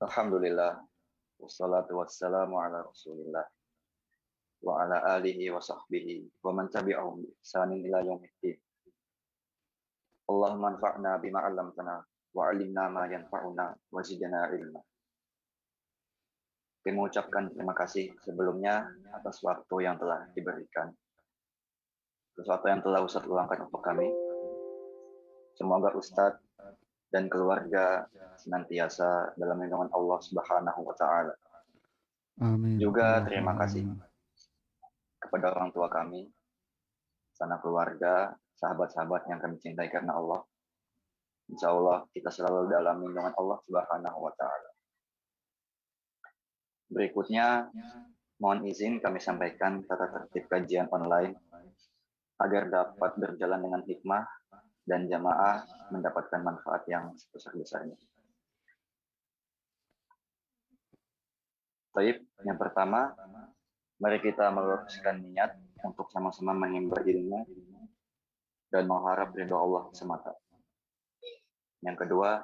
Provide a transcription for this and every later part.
Alhamdulillah, wassalatu wassalamu ala Rasulillah wa ala alihi wa sahbihi wa man tabi'ahum bi ihsanin ila yaumiddin. Allahumma anfa'na bima 'allamtana wa 'allimna ma yanfa'una wa zidna ilma. Kami mengucapkan terima kasih sebelumnya atas waktu yang telah diberikan, sesuatu yang telah Ustadz luangkan untuk kami. Semoga Ustadz dan keluarga senantiasa dalam lindungan Allah Subhanahu wa taala. Amin. Juga terima kasih kepada orang tua kami, sanak keluarga, sahabat-sahabat yang kami cintai karena Allah. Insya Allah kita selalu dalam lindungan Allah Subhanahu wa taala. Berikutnya, mohon izin kami sampaikan tata tertib kajian online agar dapat berjalan dengan hikmah dan jamaah mendapatkan manfaat yang sebesar-besarnya. Baik, yang pertama, mari kita meluruskan niat untuk sama-sama menimba ilmu dan mengharap ridho Allah semata. Yang kedua,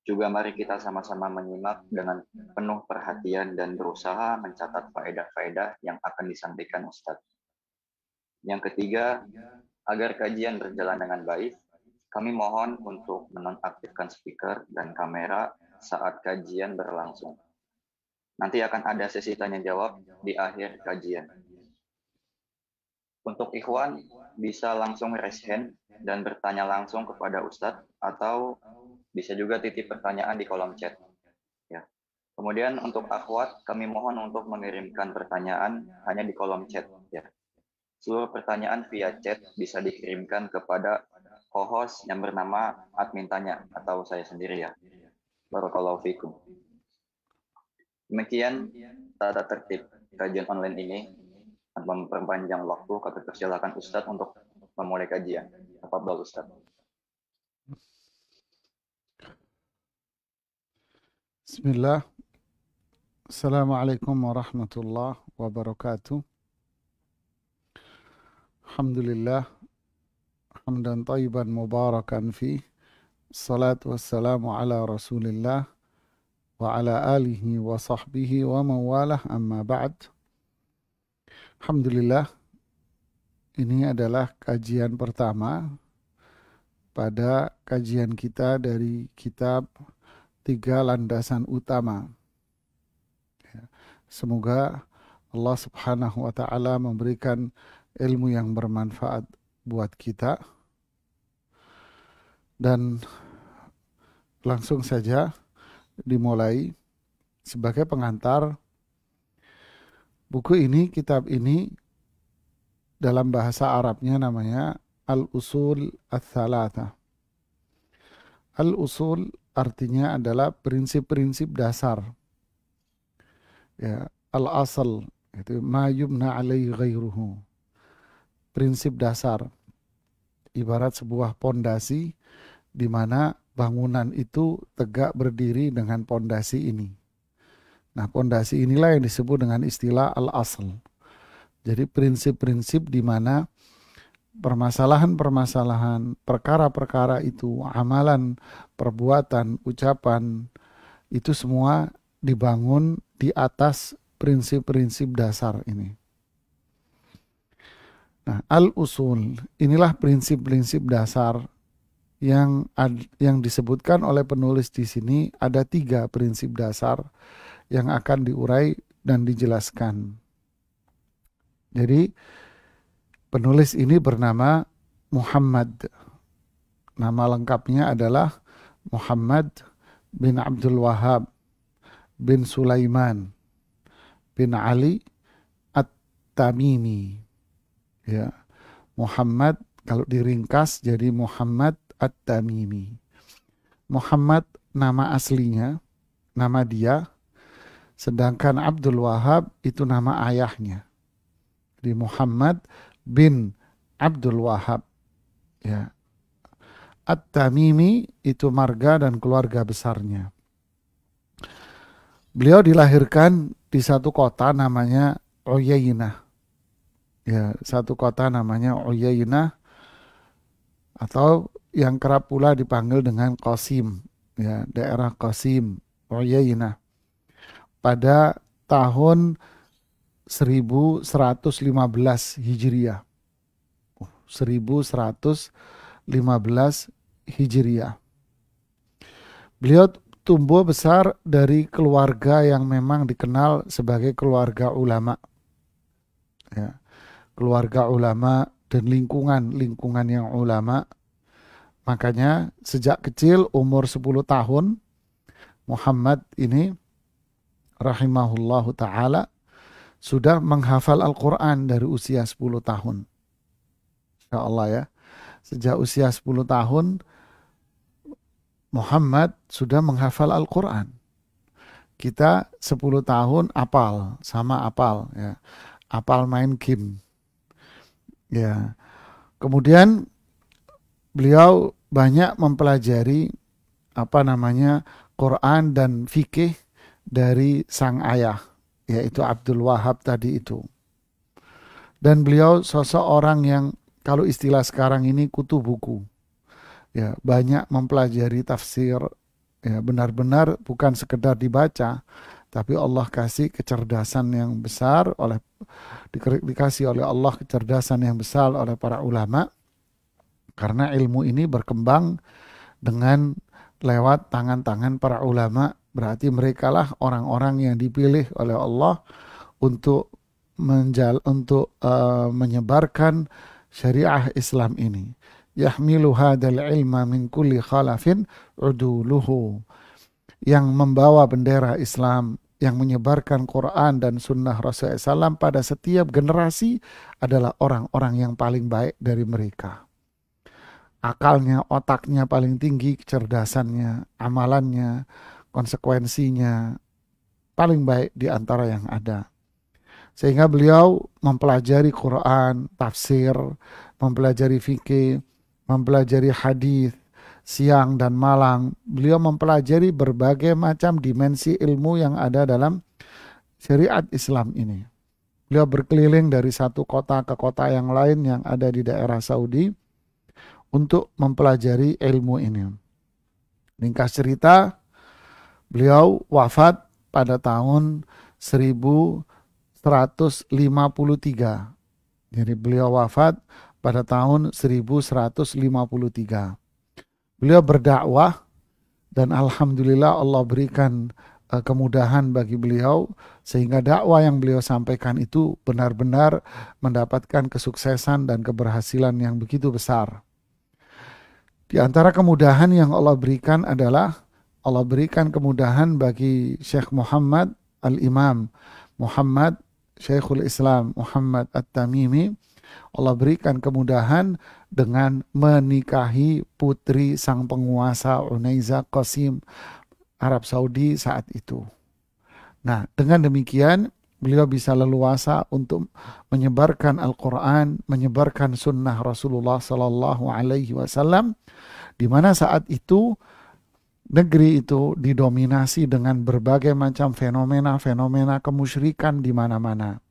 juga mari kita sama-sama menyimak dengan penuh perhatian dan berusaha mencatat faedah-faedah yang akan disampaikan Ustadz. Yang ketiga, agar kajian berjalan dengan baik, kami mohon untuk menonaktifkan speaker dan kamera saat kajian berlangsung. Nanti akan ada sesi tanya jawab di akhir kajian. Untuk ikhwan, bisa langsung raise hand dan bertanya langsung kepada Ustadz atau bisa juga titip pertanyaan di kolom chat. Ya. Kemudian untuk akhwat, kami mohon untuk mengirimkan pertanyaan hanya di kolom chat. Ya. Seluruh pertanyaan via chat bisa dikirimkan kepada co-host yang bernama admin tanya atau saya sendiri ya. Barakallahu fikum. Demikian tata tertib kajian online ini. Tanpa memperpanjang waktu, kami persilakan Ustadz untuk memulai kajian. Tafadhol Ustadz. Bismillah. Assalamualaikum warahmatullahi wabarakatuh. Alhamdulillah. Hamdan tayyiban mubarakan fi. Salatu wassalamu ala Rasulillah wa ala alihi wa sahbihi wa mawalah amma ba'd. Alhamdulillah, ini adalah kajian pertama pada kajian kita dari kitab 3 landasan utama. Semoga Allah Subhanahu wa ta'ala memberikan ilmu yang bermanfaat buat kita. Dan langsung saja dimulai. Sebagai pengantar, buku ini, kitab ini dalam bahasa Arabnya namanya Al-Usul Ats-Tsalatsa. Al-Usul artinya adalah prinsip-prinsip dasar. Ya, al-asal itu ma yubna alaihi ghairuhu. Prinsip dasar. Ibarat sebuah pondasi di mana bangunan itu tegak berdiri dengan pondasi ini. Nah, pondasi inilah yang disebut dengan istilah al-asal. Jadi prinsip-prinsip di mana permasalahan-permasalahan, perkara-perkara itu, amalan, perbuatan, ucapan, itu semua dibangun di atas prinsip-prinsip dasar ini. Nah, al-usul, inilah prinsip-prinsip dasar yang disebutkan oleh penulis di sini. Ada 3 prinsip dasar yang akan diurai dan dijelaskan. Jadi penulis ini bernama Muhammad. Nama lengkapnya adalah Muhammad bin Abdul Wahhab bin Sulaiman bin Ali At-Tamimi. Ya, Muhammad kalau diringkas jadi Muhammad At-Tamimi. Muhammad nama aslinya, nama dia. Sedangkan Abdul Wahhab itu nama ayahnya. Jadi Muhammad bin Abdul Wahhab. Ya. At-Tamimi itu marga dan keluarga besarnya. Beliau dilahirkan di satu kota namanya Uyainah. Ya, satu kota namanya Uyainah atau yang kerap pula dipanggil dengan Qasim. Ya, daerah Qasim Uyainah pada tahun 1115 Hijriah. 1115 Hijriah. Beliau tumbuh besar dari keluarga yang memang dikenal sebagai keluarga ulama. Ya, keluarga ulama dan lingkungan yang ulama. Makanya sejak kecil umur 10 tahun Muhammad ini rahimahullahu ta'ala sudah menghafal Al-Quran dari usia 10 tahun. Insya Allah ya. Sejak usia 10 tahun Muhammad sudah menghafal Al-Quran. Kita 10 tahun apal, sama apal ya. Apal main game. Ya. Kemudian beliau banyak mempelajari Quran dan fikih dari sang ayah, yaitu Abdul Wahab tadi itu. Dan beliau sosok orang yang kalau istilah sekarang ini kutu buku. Ya, banyak mempelajari tafsir, ya, benar-benar bukan sekedar dibaca, tapi Allah kasih kecerdasan yang besar dikasih oleh Allah kecerdasan yang besar oleh para ulama. Karena ilmu ini berkembang dengan lewat tangan-tangan para ulama, berarti merekalah orang-orang yang dipilih oleh Allah untuk menyebarkan syariah Islam ini. Yahmilu hadzal ilma min kulli khalafin uduluhu. Yang membawa bendera Islam, yang menyebarkan Quran dan sunnah Rasulullah SAW pada setiap generasi adalah orang-orang yang paling baik dari mereka. Akalnya, otaknya paling tinggi, kecerdasannya, amalannya, konsekuensinya paling baik di antara yang ada. Sehingga beliau mempelajari Quran, tafsir, mempelajari fikih, mempelajari hadis siang dan malam. Beliau mempelajari berbagai macam dimensi ilmu yang ada dalam syariat Islam ini. Beliau berkeliling dari satu kota ke kota yang lain yang ada di daerah Saudi untuk mempelajari ilmu ini. Ringkas cerita, beliau wafat pada tahun 1153. Jadi beliau wafat pada tahun 1153. Beliau berdakwah dan alhamdulillah Allah berikan kemudahan bagi beliau sehingga dakwah yang beliau sampaikan itu benar-benar mendapatkan kesuksesan dan keberhasilan yang begitu besar. Di antara kemudahan yang Allah berikan adalah Allah berikan kemudahan bagi Syekh Muhammad Al-Imam Muhammad Syekhul Islam Muhammad At-Tamimi. Allah berikan kemudahan dengan menikahi putri sang penguasa Unaiza Qasim Arab Saudi saat itu. Nah, dengan demikian beliau bisa leluasa untuk menyebarkan Al-Quran, menyebarkan sunnah Rasulullah Sallallahu Alaihi Wasallam, di mana saat itu negeri itu didominasi dengan berbagai macam fenomena kemusyrikan di mana-mana.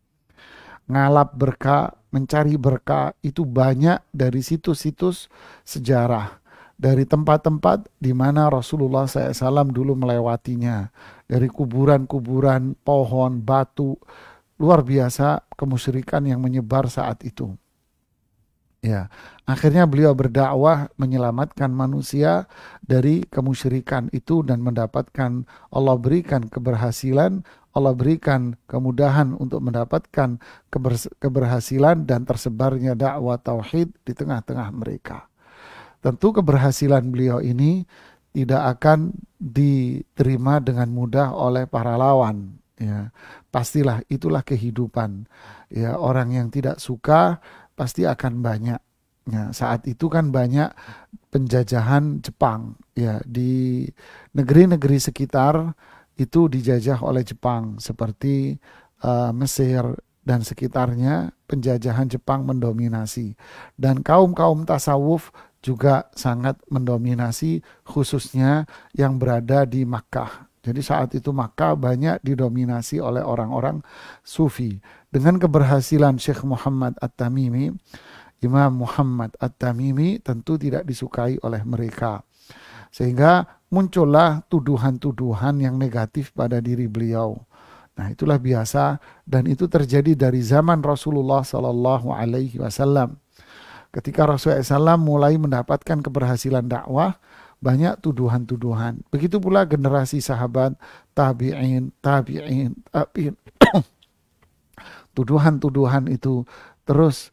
Ngalap berkah, mencari berkah itu banyak dari situs-situs sejarah, dari tempat-tempat di mana Rasulullah SAW dulu melewatinya, dari kuburan-kuburan, pohon, batu, luar biasa kemusyrikan yang menyebar saat itu. Ya, akhirnya beliau berdakwah menyelamatkan manusia dari kemusyrikan itu dan mendapatkan Allah berikan keberhasilan, Allah berikan kemudahan untuk mendapatkan keberhasilan dan tersebarnya dakwah tauhid di tengah-tengah mereka. Tentu keberhasilan beliau ini tidak akan diterima dengan mudah oleh para lawan. Ya, pastilah itulah kehidupan. Ya, orang yang tidak suka pasti akan banyak. Ya, saat itu kan banyak penjajahan Jepang. Ya, di negeri-negeri sekitar itu dijajah oleh Jepang seperti Mesir dan sekitarnya. Penjajahan Jepang mendominasi dan kaum-kaum tasawuf juga sangat mendominasi, khususnya yang berada di Makkah. Jadi saat itu Makkah banyak didominasi oleh orang-orang Sufi. Dengan keberhasilan Syekh Muhammad At-Tamimi, Imam Muhammad At-Tamimi tentu tidak disukai oleh mereka. Sehingga muncullah tuduhan-tuduhan yang negatif pada diri beliau. Nah, itulah biasa dan itu terjadi dari zaman Rasulullah Sallallahu Alaihi Wasallam. Ketika Rasulullah SAW mulai mendapatkan keberhasilan dakwah, banyak tuduhan-tuduhan. Begitu pula generasi sahabat, tabi'in. Tuduhan-tuduhan itu terus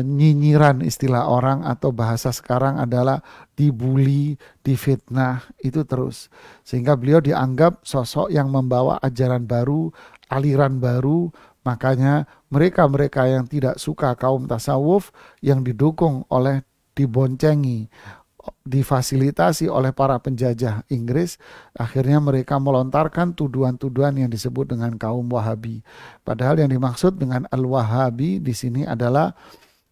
nyinyiran istilah orang atau bahasa sekarang adalah dibully, difitnah, itu terus. Sehingga beliau dianggap sosok yang membawa ajaran baru, aliran baru, makanya mereka-mereka yang tidak suka kaum tasawuf yang didukung oleh diboncengi, difasilitasi oleh para penjajah Inggris, akhirnya mereka melontarkan tuduhan-tuduhan yang disebut dengan kaum Wahabi. Padahal yang dimaksud dengan Al-Wahabi di sini adalah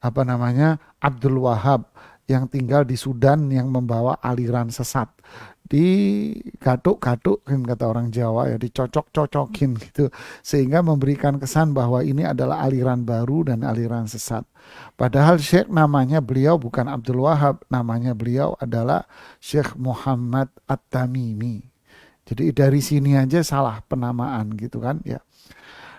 Abdul Wahab yang tinggal di Sudan yang membawa aliran sesat. Digaduk-gaduk kan kata orang Jawa ya, dicocok-cocokin gitu sehingga memberikan kesan bahwa ini adalah aliran baru dan aliran sesat. Padahal Syekh namanya beliau bukan Abdul Wahab, namanya beliau adalah Syekh Muhammad At-Tamimi. Jadi dari sini aja salah penamaan gitu kan ya.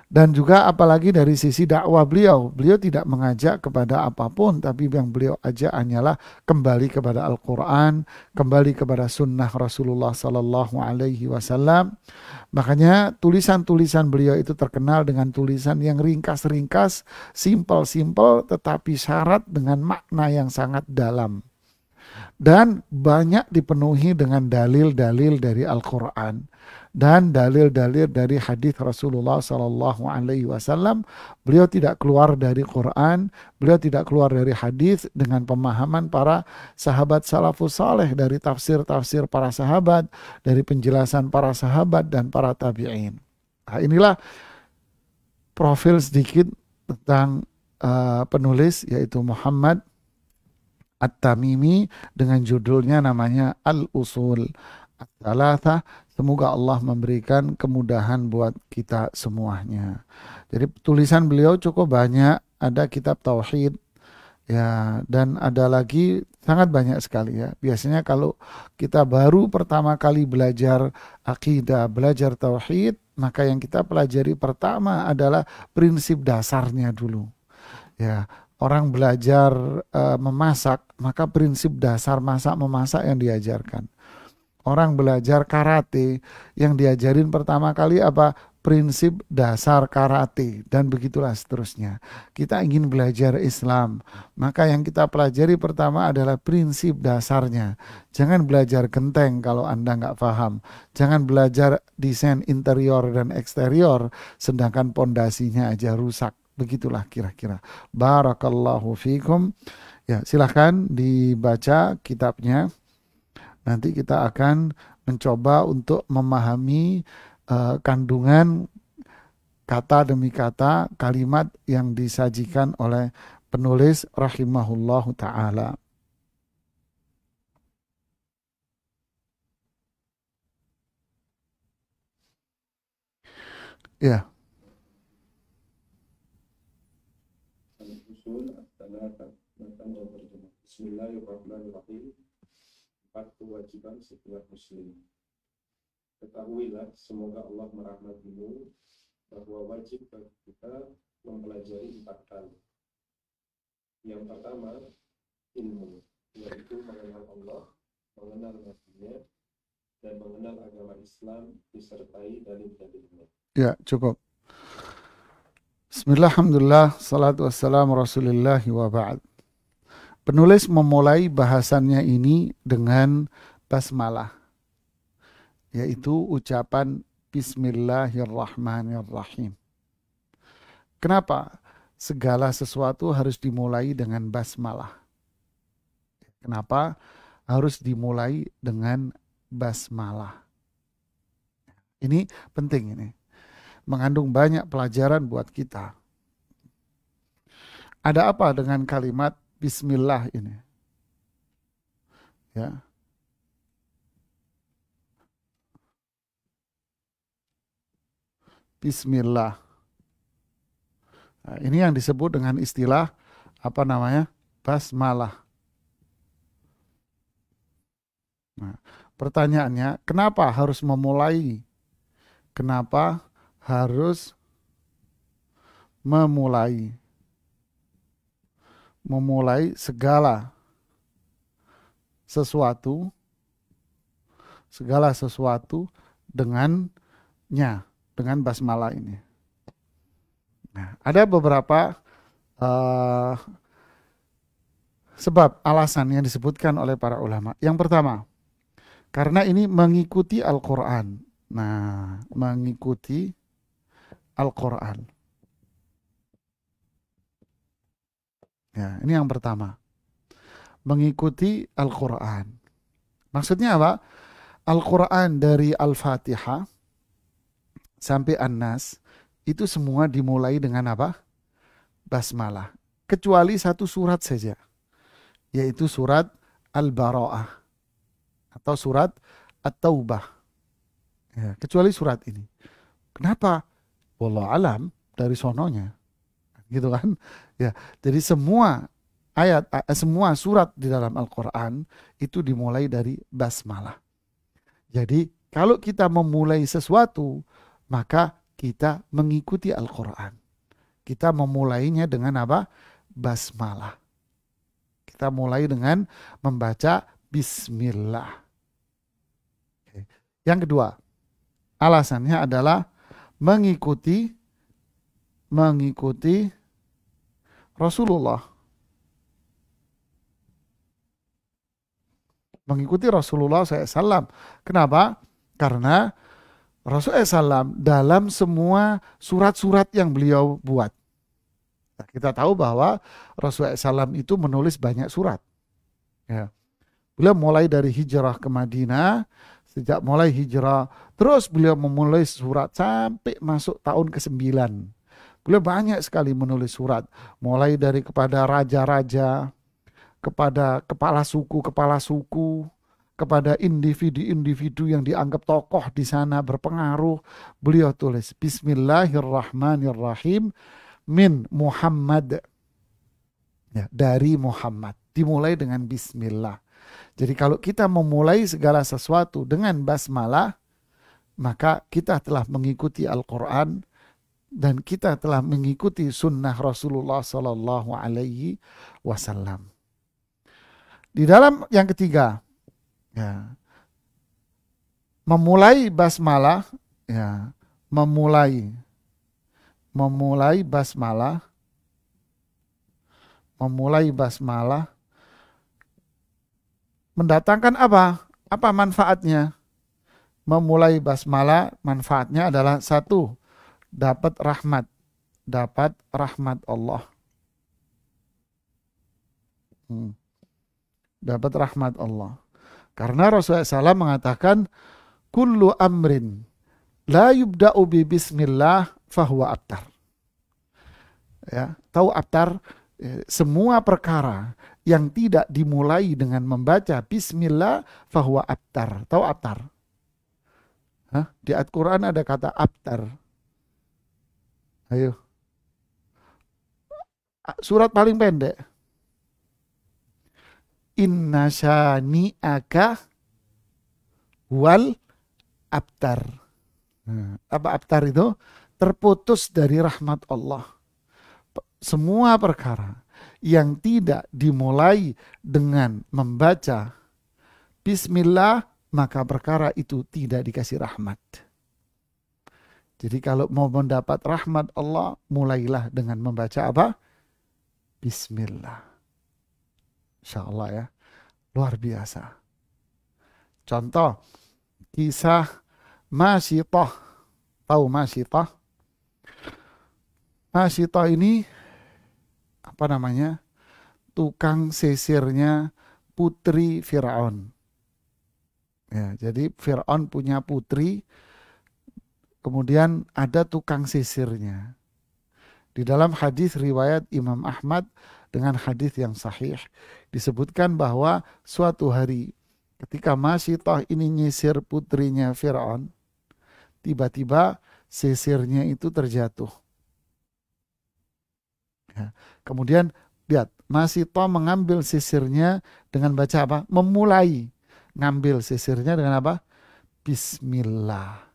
Dan juga apalagi dari sisi dakwah beliau tidak mengajak kepada apapun, tapi yang beliau ajak hanyalah kembali kepada Al-Quran, kembali kepada sunnah Rasulullah Sallallahu Alaihi Wasallam. Makanya tulisan-tulisan beliau itu terkenal dengan tulisan yang ringkas-ringkas, simpel-simpel, tetapi syarat dengan makna yang sangat dalam. Dan banyak dipenuhi dengan dalil-dalil dari Al-Quran dan dalil-dalil dari hadis Rasulullah Sallallahu Alaihi Wasallam. Beliau tidak keluar dari Quran, beliau tidak keluar dari hadis dengan pemahaman para sahabat salafus saleh, dari tafsir-tafsir para sahabat, dari penjelasan para sahabat dan para tabi'in. Nah, inilah profil sedikit tentang penulis yaitu Muhammad At-Tamimi dengan judulnya namanya Al-Usul Ats-Tsalatsah. Semoga Allah memberikan kemudahan buat kita semuanya. Jadi tulisan beliau cukup banyak, ada kitab tauhid ya, dan ada lagi sangat banyak sekali ya. Biasanya kalau kita baru pertama kali belajar akidah, belajar tauhid, maka yang kita pelajari pertama adalah prinsip dasarnya dulu. Ya, orang belajar memasak, maka prinsip dasar masak memasak yang diajarkan. Orang belajar karate, yang diajarin pertama kali apa? Prinsip dasar karate, dan begitulah seterusnya. Kita ingin belajar Islam, maka yang kita pelajari pertama adalah prinsip dasarnya. Jangan belajar genteng kalau Anda nggak paham. Jangan belajar desain interior dan eksterior, sedangkan pondasinya aja rusak. Begitulah kira-kira. Barakallahu fikum. Ya, silahkan dibaca kitabnya. Nanti kita akan mencoba untuk memahami kandungan kata demi kata kalimat yang disajikan oleh penulis rahimahullahu ta'ala. Ya. Bismillahirrahmanirrahim. 4 kewajiban setiap muslim. Ketahuilah, semoga Allah merahmatimu, bahwa wajib bagi kita mempelajari 4 hal. Yang pertama, ilmu, yaitu mengenal Allah, mengenal Nabi-Nya, dan mengenal agama Islam disertai dalil-dalilnya. Ya, cukup. Bismillah, alhamdulillah, salatu wassalamu rasulillahi wa ba'd. Penulis memulai bahasannya ini dengan basmalah, yaitu ucapan Bismillahirrahmanirrahim. Kenapa segala sesuatu harus dimulai dengan basmalah? Kenapa harus dimulai dengan basmalah? Ini penting, ini mengandung banyak pelajaran buat kita. Ada apa dengan kalimat Bismillah ini? Ya. Bismillah. Nah, ini yang disebut dengan istilah apa namanya? Basmalah. Nah, Pertanyaannya, kenapa harus memulai? Kenapa harus memulai? Memulai segala sesuatu dengannya, dengan basmalah ini. Nah, ada beberapa sebab alasan yang disebutkan oleh para ulama. Yang pertama, karena ini mengikuti Al-Quran. Nah, mengikuti Al-Quran. Ya, ini yang pertama. Mengikuti Al-Quran. Maksudnya apa? Al-Quran dari Al-Fatihah sampai An-Nas itu semua dimulai dengan apa? Basmalah. Kecuali satu surat saja, yaitu surat Al-Bara'ah atau surat At-Taubah. Ya, kecuali surat ini. Kenapa? Wallahu alam, dari sononya. Gitu kan? Ya, jadi semua semua surat di dalam Al-Quran itu dimulai dari basmalah. Jadi kalau kita memulai sesuatu, maka kita mengikuti Al-Quran. Kita memulainya dengan apa? Basmalah. Kita mulai dengan membaca Bismillah. Yang kedua, alasannya adalah mengikuti Rasulullah. Mengikuti Rasulullah SAW. Kenapa? Karena Rasulullah SAW dalam semua surat-surat yang beliau buat. Nah, kita tahu bahwa Rasulullah SAW itu menulis banyak surat. Ya. Beliau mulai dari hijrah ke Madinah, sejak mulai hijrah, terus beliau memulai surat sampai masuk tahun ke-9. Beliau banyak sekali menulis surat, mulai dari kepada raja-raja, kepada kepala suku, kepada individu-individu yang dianggap tokoh di sana berpengaruh. Beliau tulis Bismillahirrahmanirrahim min Muhammad. Ya, dari Muhammad. Dimulai dengan Bismillah. Jadi kalau kita memulai segala sesuatu dengan basmalah, maka kita telah mengikuti Al-Quran dan kita telah mengikuti sunnah Rasulullah Sallallahu Alaihi Wasallam. Di dalam yang ketiga, ya, memulai basmalah, ya, memulai basmalah mendatangkan apa? Apa manfaatnya? Memulai basmalah manfaatnya adalah satu, dapat rahmat Allah. Dapat rahmat Allah. Karena Rasulullah SAW mengatakan, kullu amrin la yubda'u bi bismillah fahuwa abtar. Ya, tahu abtar? Semua perkara yang tidak dimulai dengan membaca bismillah fahuwa abtar. Tahu abtar? Di Al-Quran ada kata abtar. Ayo. Surat paling pendek. Inna syani'aka wal abtar. Apa abtar itu? Terputus dari rahmat Allah. Semua perkara yang tidak dimulai dengan membaca Bismillah, maka perkara itu tidak dikasih rahmat. Jadi kalau mau mendapat rahmat Allah, mulailah dengan membaca apa? Bismillah. Insya Allah ya, luar biasa. Contoh, kisah Masyitah. Tahu Masyitah? Masyitah ini, apa namanya? Tukang sisirnya putri Fir'aun. Ya, jadi Fir'aun punya putri, kemudian ada tukang sisirnya. Di dalam hadis riwayat Imam Ahmad dengan hadis yang sahih disebutkan bahwa suatu hari ketika Masyitah ini nyisir putrinya Fir'aun, tiba-tiba sisirnya itu terjatuh. Ya. Kemudian lihat, Masyitah mengambil sisirnya dengan baca apa? Memulai Ngambil sisirnya dengan apa? Bismillah.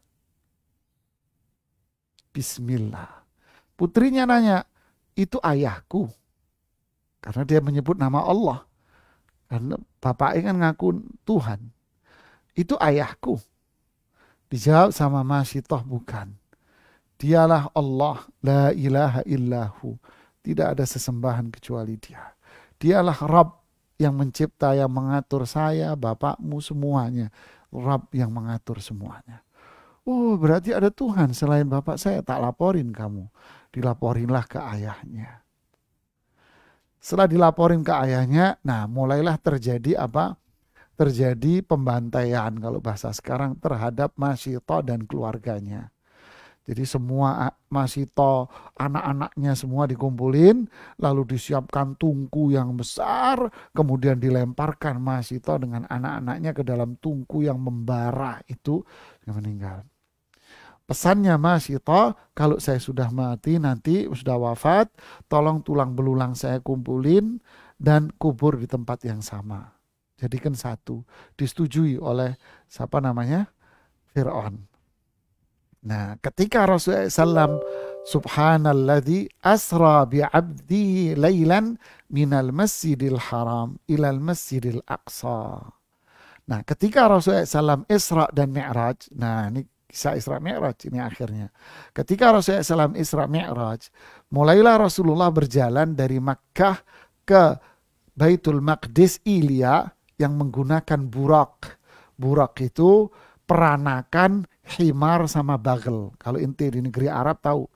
Bismillah. Putrinya nanya, itu ayahku. Karena dia menyebut nama Allah. Karena bapaknya kan ngaku Tuhan. Itu ayahku. Dijawab sama Masyitoh, bukan. Dialah Allah, la ilaha illahu. Tidak ada sesembahan kecuali dia. Dialah Rabb yang mencipta, yang mengatur saya, bapakmu, semuanya. Rabb yang mengatur semuanya. Oh, berarti ada Tuhan selain bapak saya. Tak laporin kamu. Dilaporinlah ke ayahnya. Setelah dilaporin ke ayahnya, nah mulailah terjadi apa? Terjadi pembantaian kalau bahasa sekarang terhadap Masyitoh dan keluarganya. Jadi semua Masyitoh, anak-anaknya semua dikumpulin, lalu disiapkan tungku yang besar, kemudian dilemparkan Masyitoh dengan anak-anaknya ke dalam tungku yang membara itu, yang meninggal. Pesannya Masyitoh, kalau saya sudah mati nanti, sudah wafat, tolong tulang belulang saya kumpulin dan kubur di tempat yang sama. Jadikan satu, disetujui oleh siapa namanya? Fir'aun. Nah, ketika Rasulullah SAW, Subhanalladzi asra bi'abdihi laylan minal masjidil haram ilal masjidil aqsa. Nah, ketika Rasulullah SAW Isra dan Mi'raj, nah ini kisah Isra Mi'raj ini akhirnya. Ketika Rasulullah SAW Isra Mi'raj, mulailah Rasulullah berjalan dari Makkah ke Baitul Maqdis Ilya yang menggunakan burak. Burak itu peranakan himar sama bagel. Kalau inti di negeri Arab tahu,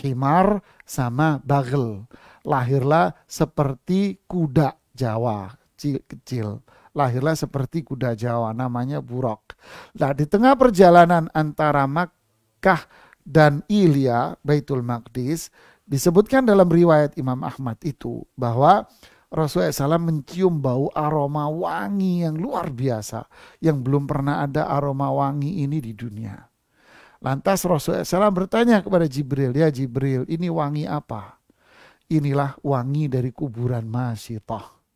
himar sama bagel. Lahirlah seperti kuda Jawa kecil. Lahirlah seperti kuda Jawa, namanya burak. Nah, di tengah perjalanan antara Makkah dan Ilya, Baitul Maqdis, disebutkan dalam riwayat Imam Ahmad itu bahwa Rasulullah SAW mencium bau aroma wangi yang luar biasa, yang belum pernah ada aroma wangi ini di dunia. Lantas Rasulullah SAW bertanya kepada Jibril, ya Jibril, ini wangi apa? Inilah wangi dari kuburan Masyitoh.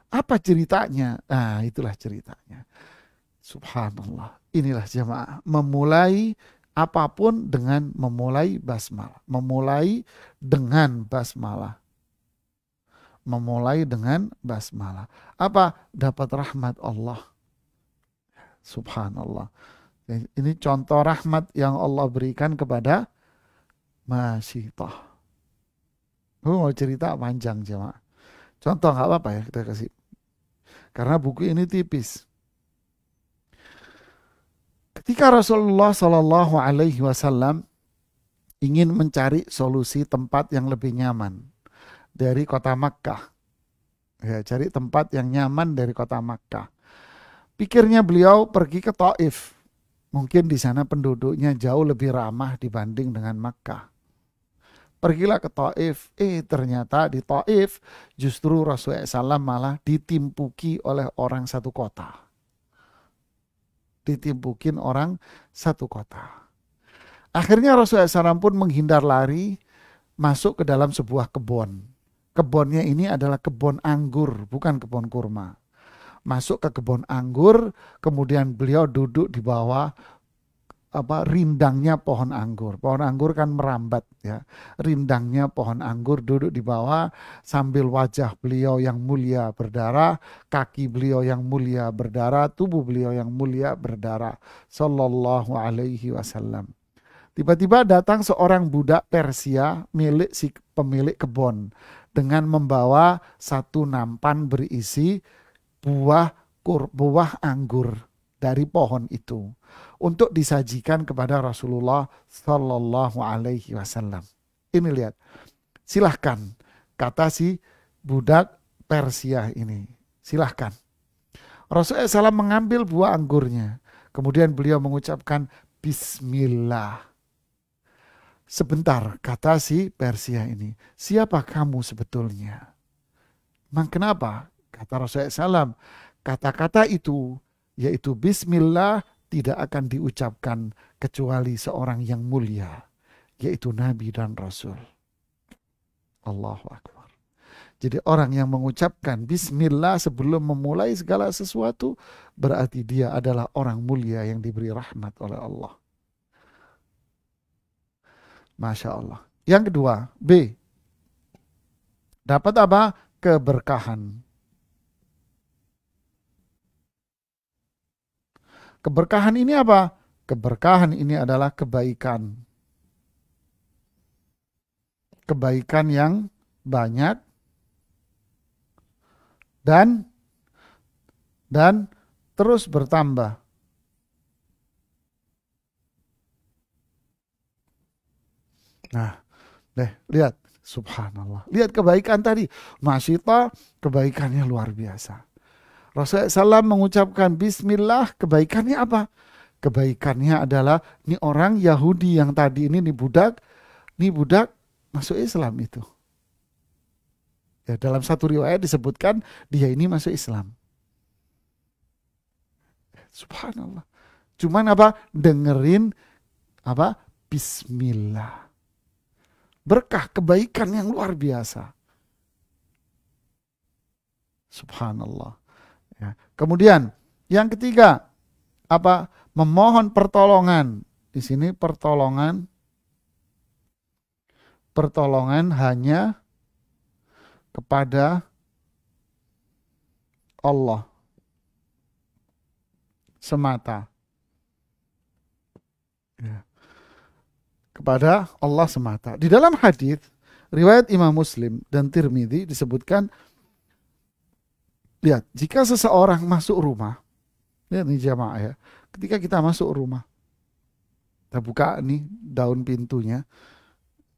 Apa ceritanya? Nah, itulah ceritanya. Subhanallah. Inilah jemaah, memulai apapun dengan memulai basmalah. Memulai dengan basmalah. Memulai dengan basmalah. Apa? Dapat rahmat Allah. Subhanallah. Ini contoh rahmat yang Allah berikan kepada Masyitoh. Gue mau cerita panjang jemaah. Contoh nggak apa-apa ya kita kasih. Karena buku ini tipis. Ketika Rasulullah Shallallahu Alaihi Wasallam ingin mencari solusi tempat yang lebih nyaman dari kota Makkah, ya, cari tempat yang nyaman dari kota Makkah. Pikirnya beliau pergi ke Taif. Mungkin di sana penduduknya jauh lebih ramah dibanding dengan Makkah. Pergilah ke Taif. Ternyata di Taif justru Rasulullah SAW malah ditimpuki oleh orang satu kota. Ditimpukin orang satu kota. Akhirnya Rasulullah SAW pun menghindar lari masuk ke dalam sebuah kebun. Kebunnya ini adalah kebun anggur, bukan kebun kurma. Masuk ke kebun anggur, kemudian beliau duduk di bawah rindangnya pohon anggur. Pohon anggur kan merambat ya. Rindangnya pohon anggur, duduk di bawah sambil wajah beliau yang mulia berdarah, kaki beliau yang mulia berdarah, tubuh beliau yang mulia berdarah. Sallallahu alaihi wasallam. Tiba-tiba datang seorang budak Persia milik si pemilik kebun dengan membawa satu nampan berisi buah anggur dari pohon itu untuk disajikan kepada Rasulullah Sallallahu Alaihi Wasallam. Ini lihat, silahkan, kata si budak Persia ini, silahkan. Rasulullah SAW mengambil buah anggurnya, kemudian beliau mengucapkan Bismillah. Sebentar, kata si Persia ini, siapa kamu sebetulnya? Kenapa? Kata Rasulullah SAW, kata-kata itu, yaitu Bismillah, tidak akan diucapkan kecuali seorang yang mulia, yaitu Nabi dan Rasul. Allahu Akbar. Jadi orang yang mengucapkan bismillah sebelum memulai segala sesuatu, berarti dia adalah orang mulia yang diberi rahmat oleh Allah. Masya Allah. Yang kedua, B. Dapat apa? Keberkahan. Keberkahan ini apa? Keberkahan ini adalah kebaikan. Kebaikan yang banyak dan terus bertambah. Nah, lihat, subhanallah. Lihat kebaikan tadi. Masyita, kebaikannya luar biasa. Rasulullah SAW mengucapkan bismillah, kebaikannya apa? Kebaikannya adalah ini orang Yahudi yang tadi ini budak masuk Islam itu. Ya, dalam satu riwayat disebutkan dia ini masuk Islam. Subhanallah. Cuman apa? Dengerin apa? Bismillah. Berkah, kebaikan yang luar biasa. Subhanallah. Ya. Kemudian yang ketiga apa? Memohon pertolongan. Di sini pertolongan hanya kepada Allah semata. Ya. Kepada Allah semata. Di dalam hadis riwayat Imam Muslim dan Tirmidzi disebutkan, lihat, jika seseorang masuk rumah, lihat nih jamaah ya, ketika kita masuk rumah, kita buka nih daun pintunya,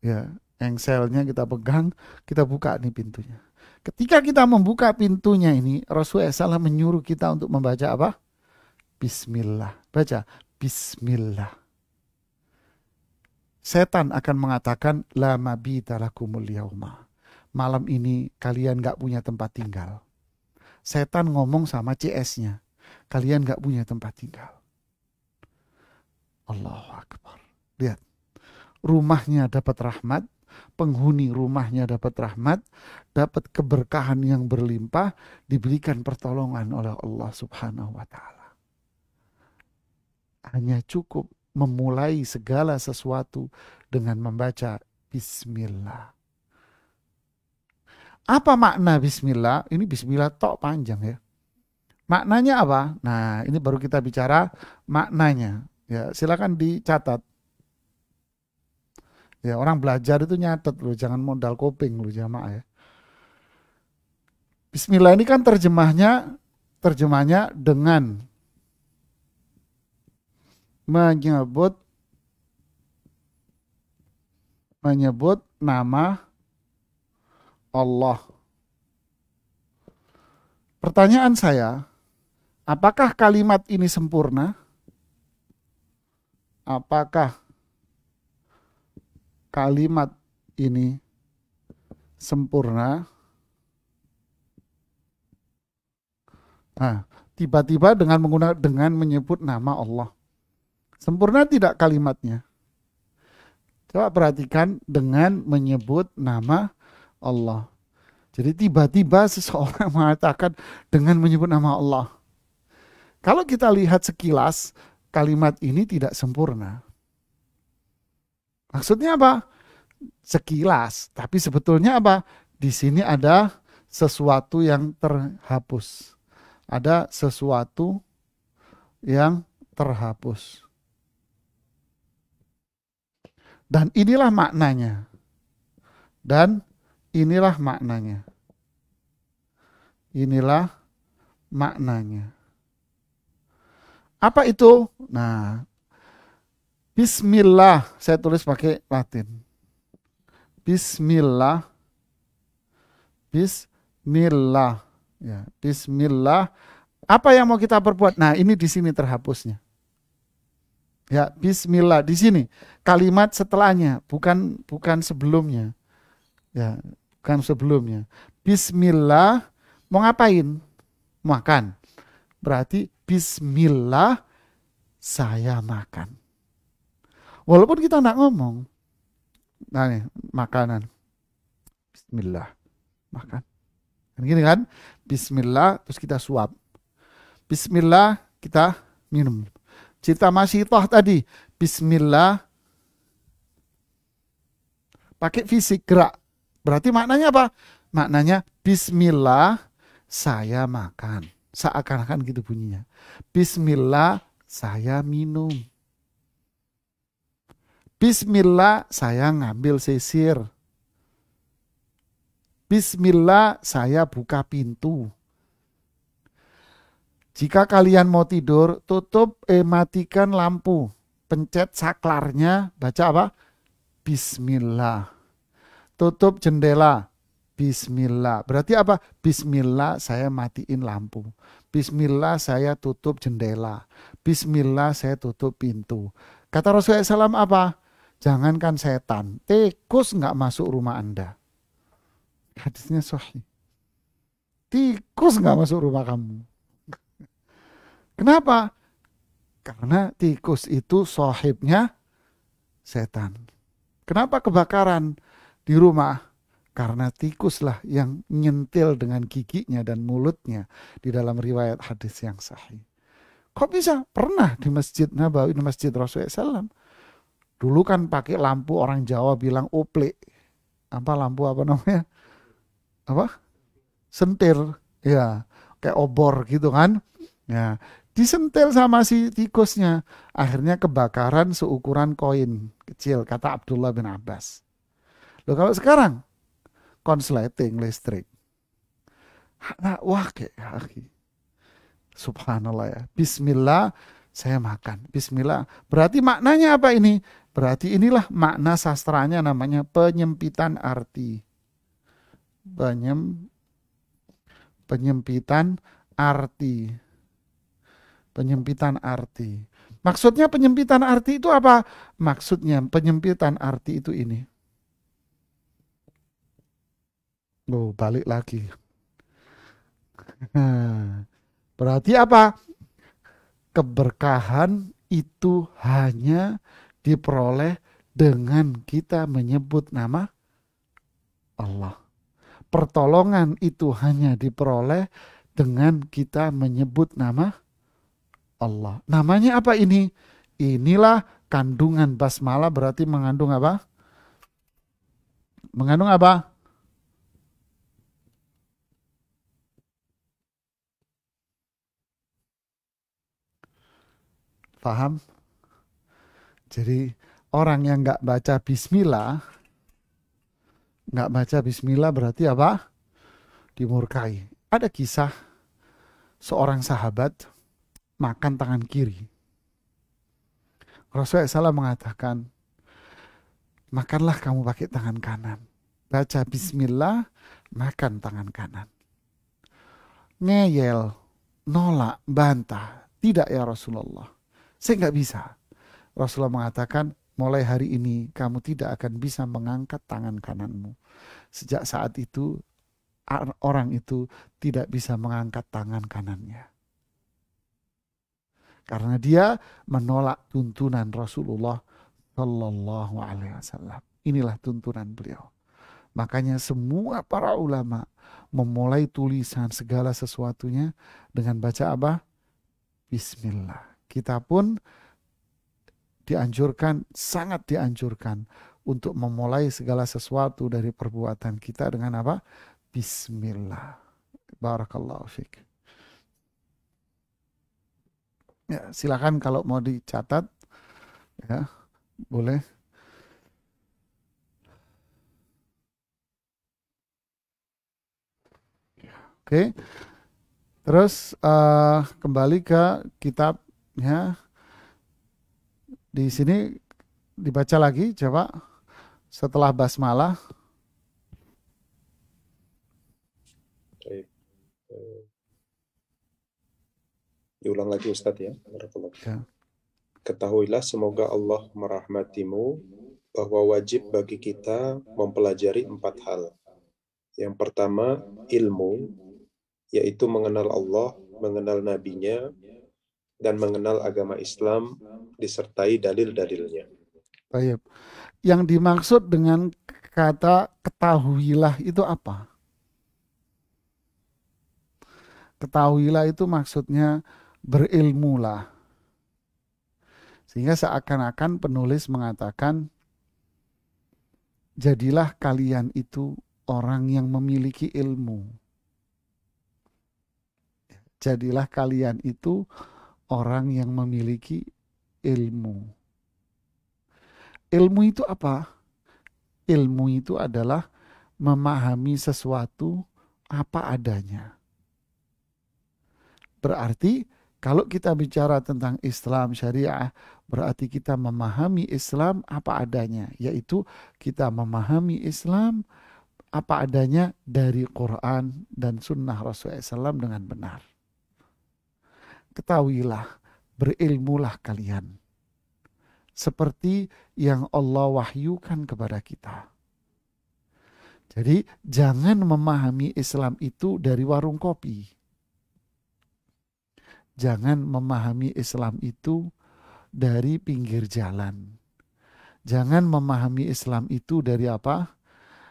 ya, engselnya kita pegang, kita buka nih pintunya. Ketika kita membuka pintunya ini, Rasulullah SAW menyuruh kita untuk membaca apa? Bismillah. Baca Bismillah. Setan akan mengatakan, la mabita lakumul yauma. Malam ini kalian gak punya tempat tinggal. Setan ngomong sama CS-nya, kalian gak punya tempat tinggal. Allahu Akbar. Lihat, rumahnya dapat rahmat, penghuni rumahnya dapat rahmat, dapat keberkahan yang berlimpah, diberikan pertolongan oleh Allah Subhanahu wa Ta'ala. Hanya cukup memulai segala sesuatu dengan membaca Bismillah. Apa makna Bismillah? Ini Bismillah tok panjang ya. Maknanya apa? Nah, ini baru kita bicara maknanya. Ya, silakan dicatat. Ya, orang belajar itu nyatet loh, jangan modal koping loh jamaah ya. Bismillah ini kan terjemahnya dengan menyebut nama Allah. Pertanyaan saya, apakah kalimat ini sempurna? Apakah kalimat ini sempurna? Nah, tiba-tiba dengan menyebut nama Allah. Sempurna tidak kalimatnya? Coba perhatikan, dengan menyebut nama Allah. Jadi tiba-tiba seseorang mengatakan dengan menyebut nama Allah. Kalau kita lihat sekilas, kalimat ini tidak sempurna. Maksudnya apa? Sekilas, tapi sebetulnya apa? Di sini ada sesuatu yang terhapus. Ada sesuatu yang terhapus. Dan inilah maknanya. Inilah maknanya. Apa itu? Nah, Bismillah, saya tulis pakai Latin. Bismillah. Ya, Bismillah. Apa yang mau kita perbuat? Nah, ini di sini terhapusnya. Ya, Bismillah di sini. Kalimat setelahnya, bukan sebelumnya. Ya, bukan sebelumnya. Bismillah, mau ngapain? Makan. Berarti Bismillah, saya makan. Walaupun kita nggak ngomong. Nah nih, makanan. Bismillah, makan. Kan gini kan? Bismillah terus kita suap. Bismillah kita minum. Cita masyitoh tadi. Bismillah pakai fisik gerak. Berarti maknanya apa? Maknanya Bismillah saya makan. Seakan-akan gitu bunyinya. Bismillah saya minum. Bismillah saya ngambil sisir. Bismillah saya buka pintu. Jika kalian mau tidur, matikan lampu. Pencet saklarnya, baca apa? Bismillah. Tutup jendela. Bismillah. Berarti apa? Bismillah saya matiin lampu. Bismillah saya tutup jendela. Bismillah saya tutup pintu. Kata Rasulullah SAW apa? Jangankan setan, tikus nggak masuk rumah Anda. Hadisnya sahih. Tikus nggak masuk rumah kamu. Kenapa? Karena tikus itu sahibnya setan. Kenapa kebakaran di rumah? Karena tikuslah yang nyentil dengan giginya dan mulutnya di dalam riwayat hadis yang sahih. Kok bisa? Pernah di Masjid Nabawi, di Masjid Rasulullah SAW. Dulu kan pakai lampu, orang Jawa bilang ople. Apa lampu apa namanya? Apa? Sentir. Ya, kayak obor gitu kan. Ya, disentil sama si tikusnya. Akhirnya kebakaran seukuran koin kecil, kata Abdullah bin Abbas. Loh kalau sekarang konsleting listrik. Nah, wah kayak subhanallah ya. Bismillah saya makan. Bismillah. Berarti maknanya apa ini? Berarti inilah makna sastranya namanya penyempitan arti. Penyempitan arti. Penyempitan arti. Maksudnya penyempitan arti itu apa? Maksudnya penyempitan arti itu ini. Oh, balik lagi. Berarti apa? Keberkahan itu hanya diperoleh dengan kita menyebut nama Allah. Pertolongan itu hanya diperoleh dengan kita menyebut nama Allah. Namanya apa ini? Inilah kandungan basmalah, berarti mengandung apa? Mengandung apa? Paham? Jadi orang yang nggak baca bismillah berarti apa? Dimurkai. Ada kisah seorang sahabat makan tangan kiri. Rasulullah SAW mengatakan, makanlah kamu pakai tangan kanan. Baca bismillah, makan tangan kanan. Ngeyel, nolak, bantah. Tidak ya Rasulullah. Saya nggak bisa. Rasulullah mengatakan, mulai hari ini kamu tidak akan bisa mengangkat tangan kananmu. Sejak saat itu, orang itu tidak bisa mengangkat tangan kanannya. Karena dia menolak tuntunan Rasulullah Shallallahu Alaihi Wasallam. Inilah tuntunan beliau. Makanya semua para ulama memulai tulisan segala sesuatunya dengan baca apa? Bismillah. Kita pun dianjurkan, sangat dianjurkan untuk memulai segala sesuatu dari perbuatan kita dengan apa? Bismillah. Barakallahu fiik. Ya, silakan kalau mau dicatat, ya boleh. Oke. Terus kembali ke kitabnya. Di sini dibaca lagi, coba setelah basmalah. Diulang lagi Ustadz ya. Ya. Ketahuilah semoga Allah merahmatimu bahwa wajib bagi kita mempelajari 4 hal. Yang pertama, ilmu, yaitu mengenal Allah, mengenal nabinya, dan mengenal agama Islam disertai dalil-dalilnya. Baik. Yang dimaksud dengan kata ketahuilah itu apa? Ketahuilah itu maksudnya berilmulah. Sehingga seakan-akan penulis mengatakan, jadilah kalian itu orang yang memiliki ilmu. Jadilah kalian itu orang yang memiliki ilmu. Ilmu itu apa? Ilmu itu adalah memahami sesuatu apa adanya. Berarti kalau kita bicara tentang Islam syariah, berarti kita memahami Islam apa adanya, yaitu kita memahami Islam apa adanya dari Quran dan Sunnah Rasulullah SAW dengan benar. Ketahuilah, berilmulah kalian, seperti yang Allah wahyukan kepada kita. Jadi jangan memahami Islam itu dari warung kopi. Jangan memahami Islam itu dari pinggir jalan. Jangan memahami Islam itu dari apa?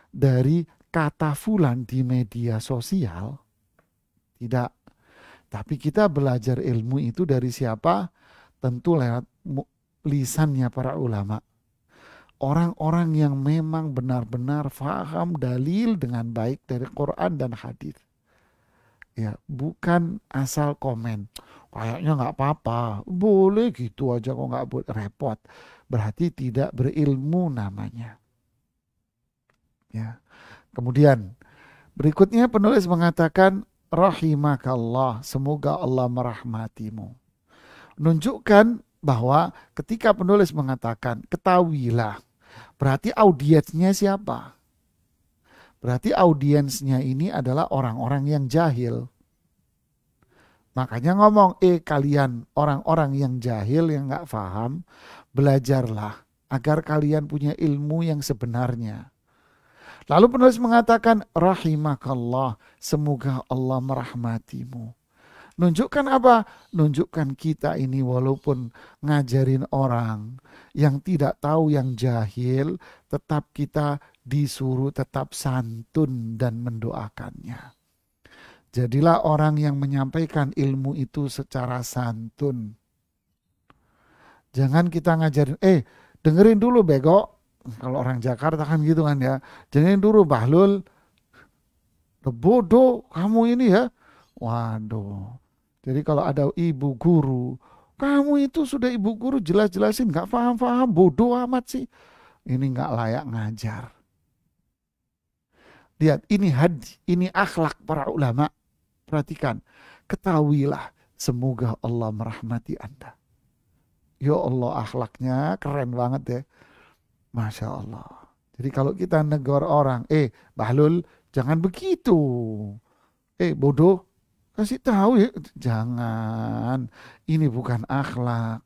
Dari kata fulan di media sosial. Tidak. Tapi kita belajar ilmu itu dari siapa? Tentu lewat lisannya para ulama. Orang-orang yang memang benar-benar faham dalil dengan baik dari Quran dan hadis. Ya, bukan asal komen. Kayaknya nggak apa-apa, boleh gitu aja kok nggak repot. Berarti tidak berilmu namanya. Ya. Kemudian berikutnya penulis mengatakan rahimakallah, semoga Allah merahmatimu. Menunjukkan bahwa ketika penulis mengatakan ketahuilah, berarti audiensnya siapa? Berarti audiensnya ini adalah orang-orang yang jahil. Makanya ngomong, kalian orang-orang yang jahil, yang gak paham, belajarlah agar kalian punya ilmu yang sebenarnya. Lalu penulis mengatakan, rahimakallah, semoga Allah merahmatimu. Nunjukkan apa? Nunjukkan kita ini walaupun ngajarin orang yang tidak tahu, yang jahil, tetap kita disuruh tetap santun dan mendoakannya. Jadilah orang yang menyampaikan ilmu itu secara santun. Jangan kita ngajarin, dengerin dulu bego. Kalau orang Jakarta kan gitu kan ya. Dengerin dulu Bahlul. Bodoh kamu ini ya. Waduh. Jadi kalau ada ibu guru, kamu itu sudah ibu guru jelas-jelasin gak paham-paham, bodoh amat sih. Ini gak layak ngajar. Lihat, ini akhlak para ulama. Perhatikan, ketahuilah semoga Allah merahmati Anda. Ya Allah, akhlaknya keren banget ya. Masya Allah. Jadi kalau kita negur orang, Bahlul jangan begitu. Bodoh, kasih tahu ya. Jangan, ini bukan akhlak.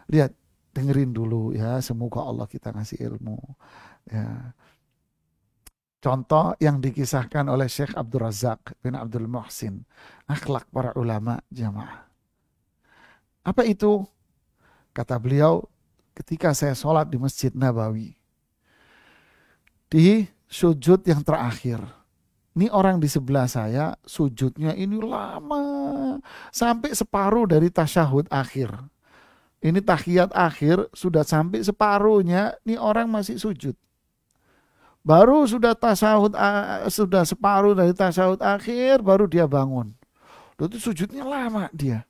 Lihat, dengerin dulu ya, semoga Allah kita ngasih ilmu. Ya. Contoh yang dikisahkan oleh Syekh Abdul Razak bin Abdul Muhsin. Akhlak para ulama jamaah. Apa itu? Kata beliau, ketika saya sholat di Masjid Nabawi. Di sujud yang terakhir. Ini orang di sebelah saya, sujudnya ini lama. Sampai separuh dari tasyahud akhir. Ini tahiyat akhir, sudah sampai separuhnya, ini orang masih sujud. Baru sudah sudah separuh dari tasyahud akhir, baru dia bangun. Itu sujudnya lama dia.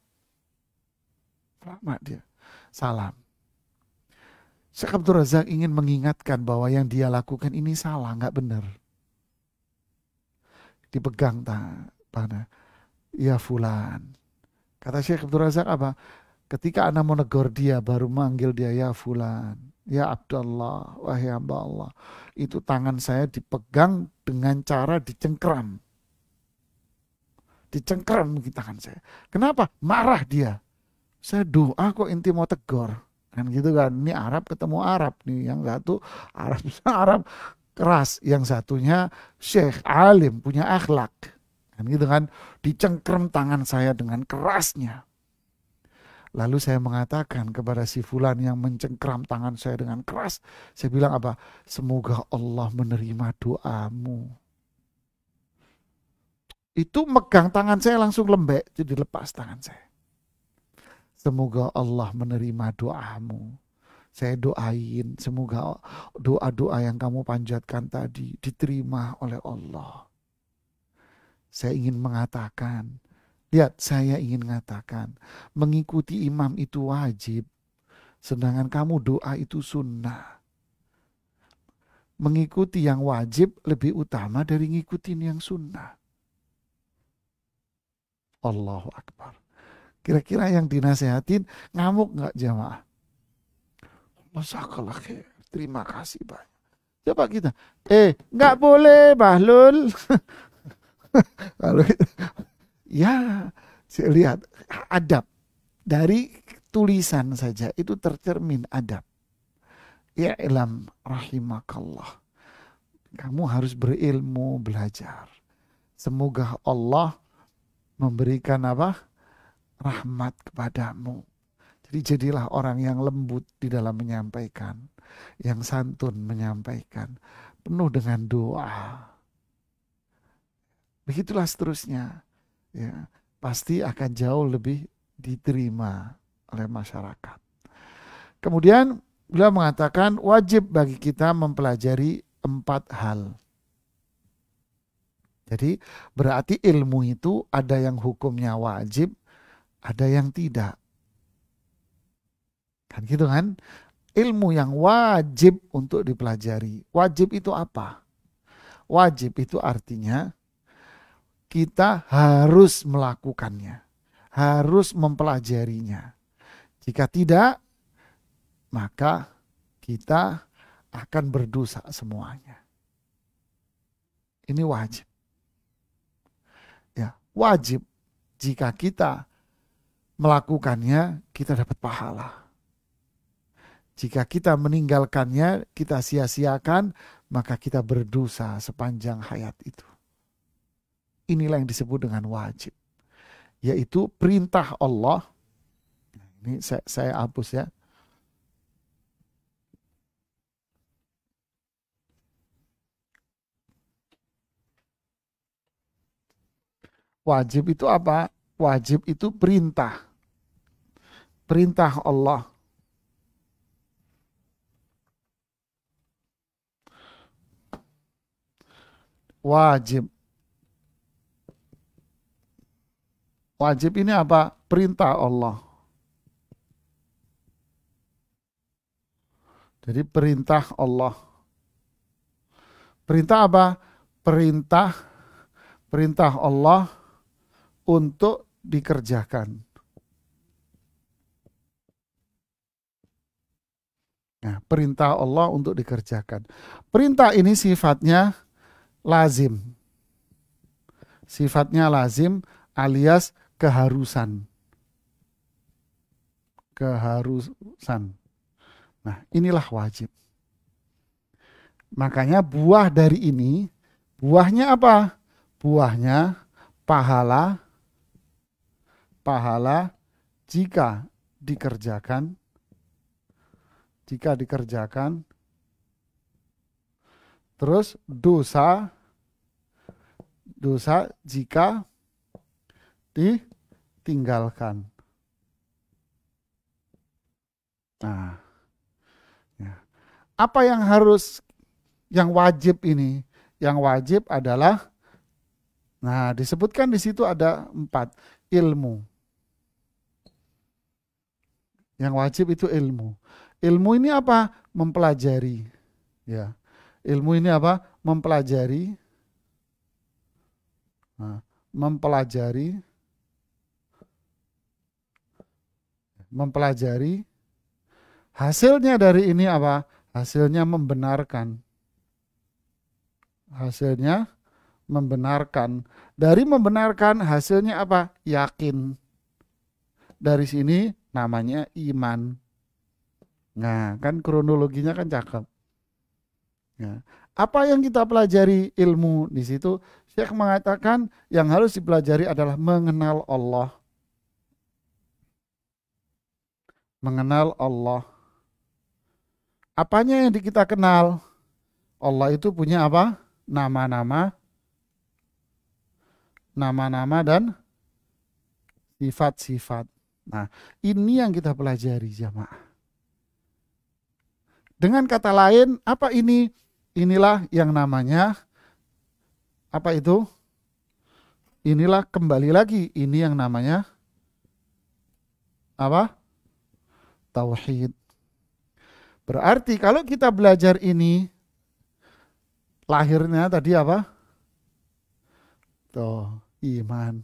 Salam. Syekh Abdul Razak ingin mengingatkan bahwa yang dia lakukan ini salah, nggak benar. Dipegang tangan. Ya fulan. Kata Syekh Abdul Razak apa? Ketika Anda mau negur dia, baru manggil dia ya fulan. Ya Abdullah, wahai hamba Allah. Itu tangan saya dipegang dengan cara dicengkram. Dicengkram tangan saya. Kenapa? Marah dia. Saya doa kok inti mau tegur. Kan gitu kan. Ini Arab ketemu Arab nih. Yang satu Arab keras. Yang satunya Syekh alim, punya akhlak. Kan gitu kan. Dicengkram tangan saya dengan kerasnya. Lalu saya mengatakan kepada si fulan yang mencengkram tangan saya dengan keras. Saya bilang apa? Semoga Allah menerima doamu. Itu megang tangan saya langsung lembek, jadi lepas tangan saya. Semoga Allah menerima doamu. Saya doain, semoga doa-doa yang kamu panjatkan tadi diterima oleh Allah. Saya ingin mengatakan, lihat, saya ingin mengatakan, mengikuti imam itu wajib, sedangkan kamu doa itu sunnah. Mengikuti yang wajib lebih utama dari ngikutin yang sunnah. Allahu Akbar. Kira-kira yang dinasehatin ngamuk nggak jamaah? Masakallah khair. Terima kasih banyak. Coba kita, nggak boleh Bahlul. Kalau ya, saya lihat adab dari tulisan saja itu tercermin adab. Ya ilam rahimakallah. Kamu harus berilmu, belajar. Semoga Allah memberikan apa? Rahmat kepadamu. Jadi jadilah orang yang lembut di dalam menyampaikan, yang santun menyampaikan, penuh dengan doa. Begitulah seterusnya. Ya, pasti akan jauh lebih diterima oleh masyarakat. Kemudian beliau mengatakan wajib bagi kita mempelajari 4 hal. Jadi berarti ilmu itu ada yang hukumnya wajib, ada yang tidak. Kan gitu kan? Ilmu yang wajib untuk dipelajari. Wajib itu apa? Wajib itu artinya kita harus melakukannya, harus mempelajarinya. Jika tidak, maka kita akan berdosa semuanya. Ini wajib. Ya, wajib. Jika kita melakukannya, kita dapat pahala. Jika kita meninggalkannya, kita sia-siakan, maka kita berdosa sepanjang hayat itu. Inilah yang disebut dengan wajib. Yaitu perintah Allah. Ini saya hapus ya. Wajib itu apa? Wajib itu perintah. Perintah Allah. Wajib. Wajib ini apa? Perintah Allah. Jadi perintah Allah. Perintah apa? Perintah Allah untuk dikerjakan. Nah, perintah Allah untuk dikerjakan. Perintah ini sifatnya lazim. Sifatnya lazim alias keharusan. Keharusan. Nah, inilah wajib. Makanya buah dari ini, buahnya apa? Buahnya pahala jika dikerjakan, terus dosa jika ditinggalkan. Nah, ya. Apa yang wajib ini? Yang wajib adalah, nah disebutkan di situ ada 4 ilmu. Yang wajib itu ilmu. Ilmu ini apa? Mempelajari. Ya, ilmu ini apa? Mempelajari. Nah, mempelajari. Hasilnya dari ini apa? Hasilnya membenarkan. Dari membenarkan hasilnya apa? Yakin. Dari sini namanya iman. Nah, kan kronologinya kan cakep. Nah, apa yang kita pelajari ilmu di situ? Syekh mengatakan yang harus dipelajari adalah mengenal Allah. Mengenal Allah. Apanya yang kita kenal? Allah itu punya apa? Nama-nama nama-nama dan sifat-sifat. Nah, ini yang kita pelajari jamaah. Dengan kata lain, apa ini? Inilah yang namanya, apa itu? Inilah kembali lagi, ini yang namanya apa? Tauhid. Berarti kalau kita belajar ini, lahirnya tadi apa? Tuh, iman.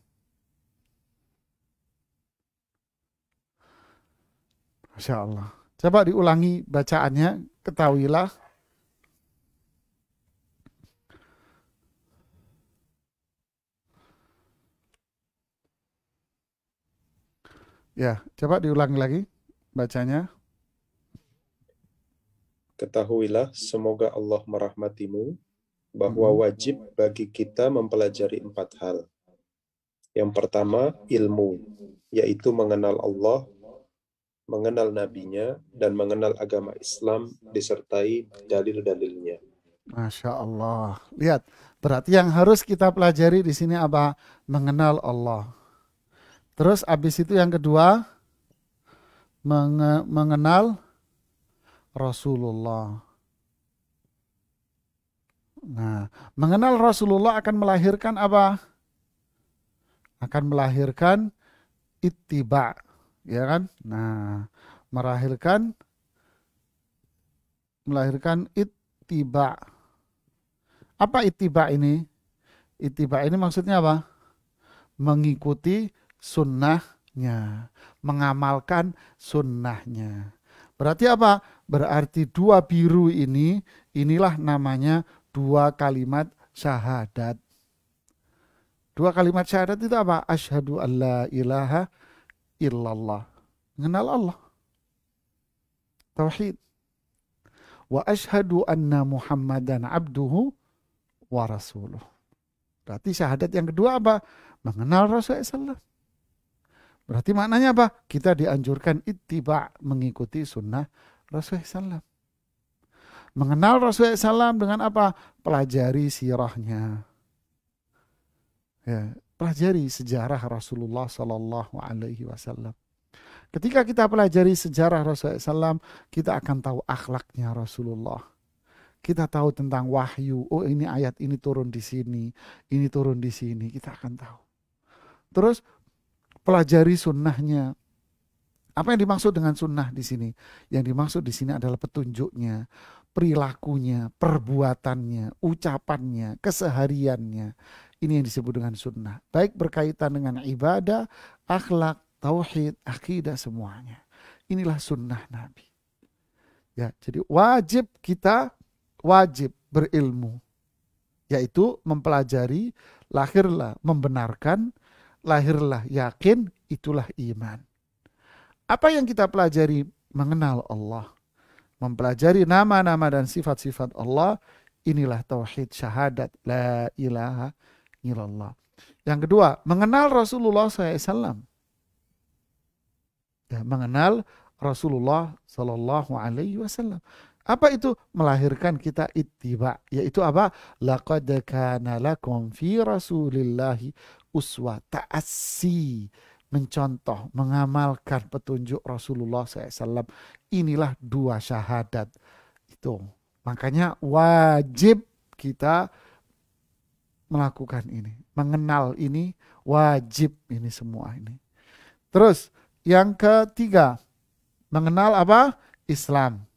Masya Allah. Coba diulangi bacaannya, ketahuilah. Ya, coba diulangi lagi bacanya. Ketahuilah, semoga Allah merahmatimu, bahwa wajib bagi kita mempelajari 4 hal. Yang pertama, ilmu, yaitu mengenal Allah, mengenal nabinya, dan mengenal agama Islam disertai dalil-dalilnya. Masya Allah. Lihat, berarti yang harus kita pelajari di sini apa? Mengenal Allah. Terus abis itu yang kedua, mengenal Rasulullah. Nah, mengenal Rasulullah akan melahirkan apa? Akan melahirkan ittiba, ya kan? Nah, melahirkan ittiba. Apa ittiba ini? Ittiba ini maksudnya apa? Mengikuti sunnahnya, mengamalkan sunnahnya. Berarti apa? Berarti 2 biru ini, inilah namanya 2 kalimat syahadat. 2 kalimat syahadat itu apa? Asyhadu an la ilaha illallah. Mengenal Allah. Tauhid. Wa asyhadu anna Muhammadan abduhu wa rasuluh. Berarti syahadat yang kedua apa? Mengenal Rasulullah SAW. Berarti maknanya apa? Kita dianjurkan ittiba, mengikuti sunnah Rasulullah SAW. Mengenal Rasulullah SAW dengan apa? Pelajari sirahnya. Ya, pelajari sejarah Rasulullah SAW. Ketika kita pelajari sejarah Rasulullah SAW, kita akan tahu akhlaknya Rasulullah. Kita tahu tentang wahyu. Oh, ini ayat ini turun di sini, ini turun di sini. Kita akan tahu. Terus pelajari sunnahnya. Apa yang dimaksud dengan sunnah di sini? Yang dimaksud di sini adalah petunjuknya, perilakunya, perbuatannya, ucapannya, kesehariannya. Ini yang disebut dengan sunnah. Baik berkaitan dengan ibadah, akhlak, tauhid, akidah, semuanya. Inilah sunnah Nabi. Ya, jadi kita wajib berilmu. Yaitu mempelajari, lahirlah membenarkan, lahirlah yakin, itulah iman. Apa yang kita pelajari? Mengenal Allah. Mempelajari nama-nama dan sifat-sifat Allah. Inilah tauhid syahadat. La ilaha illallah. Yang kedua, mengenal Rasulullah SAW. Ya, mengenal Rasulullah SAW. Apa itu? Melahirkan kita ittiba. Yaitu apa? Laqad kana lakum fi rasulillahi uswa, ta'assi, mencontoh, mengamalkan petunjuk Rasulullah SAW. Inilah 2 syahadat itu. Makanya wajib kita melakukan ini, mengenal ini, wajib ini semua ini. Terus yang ketiga, mengenal apa? Islam.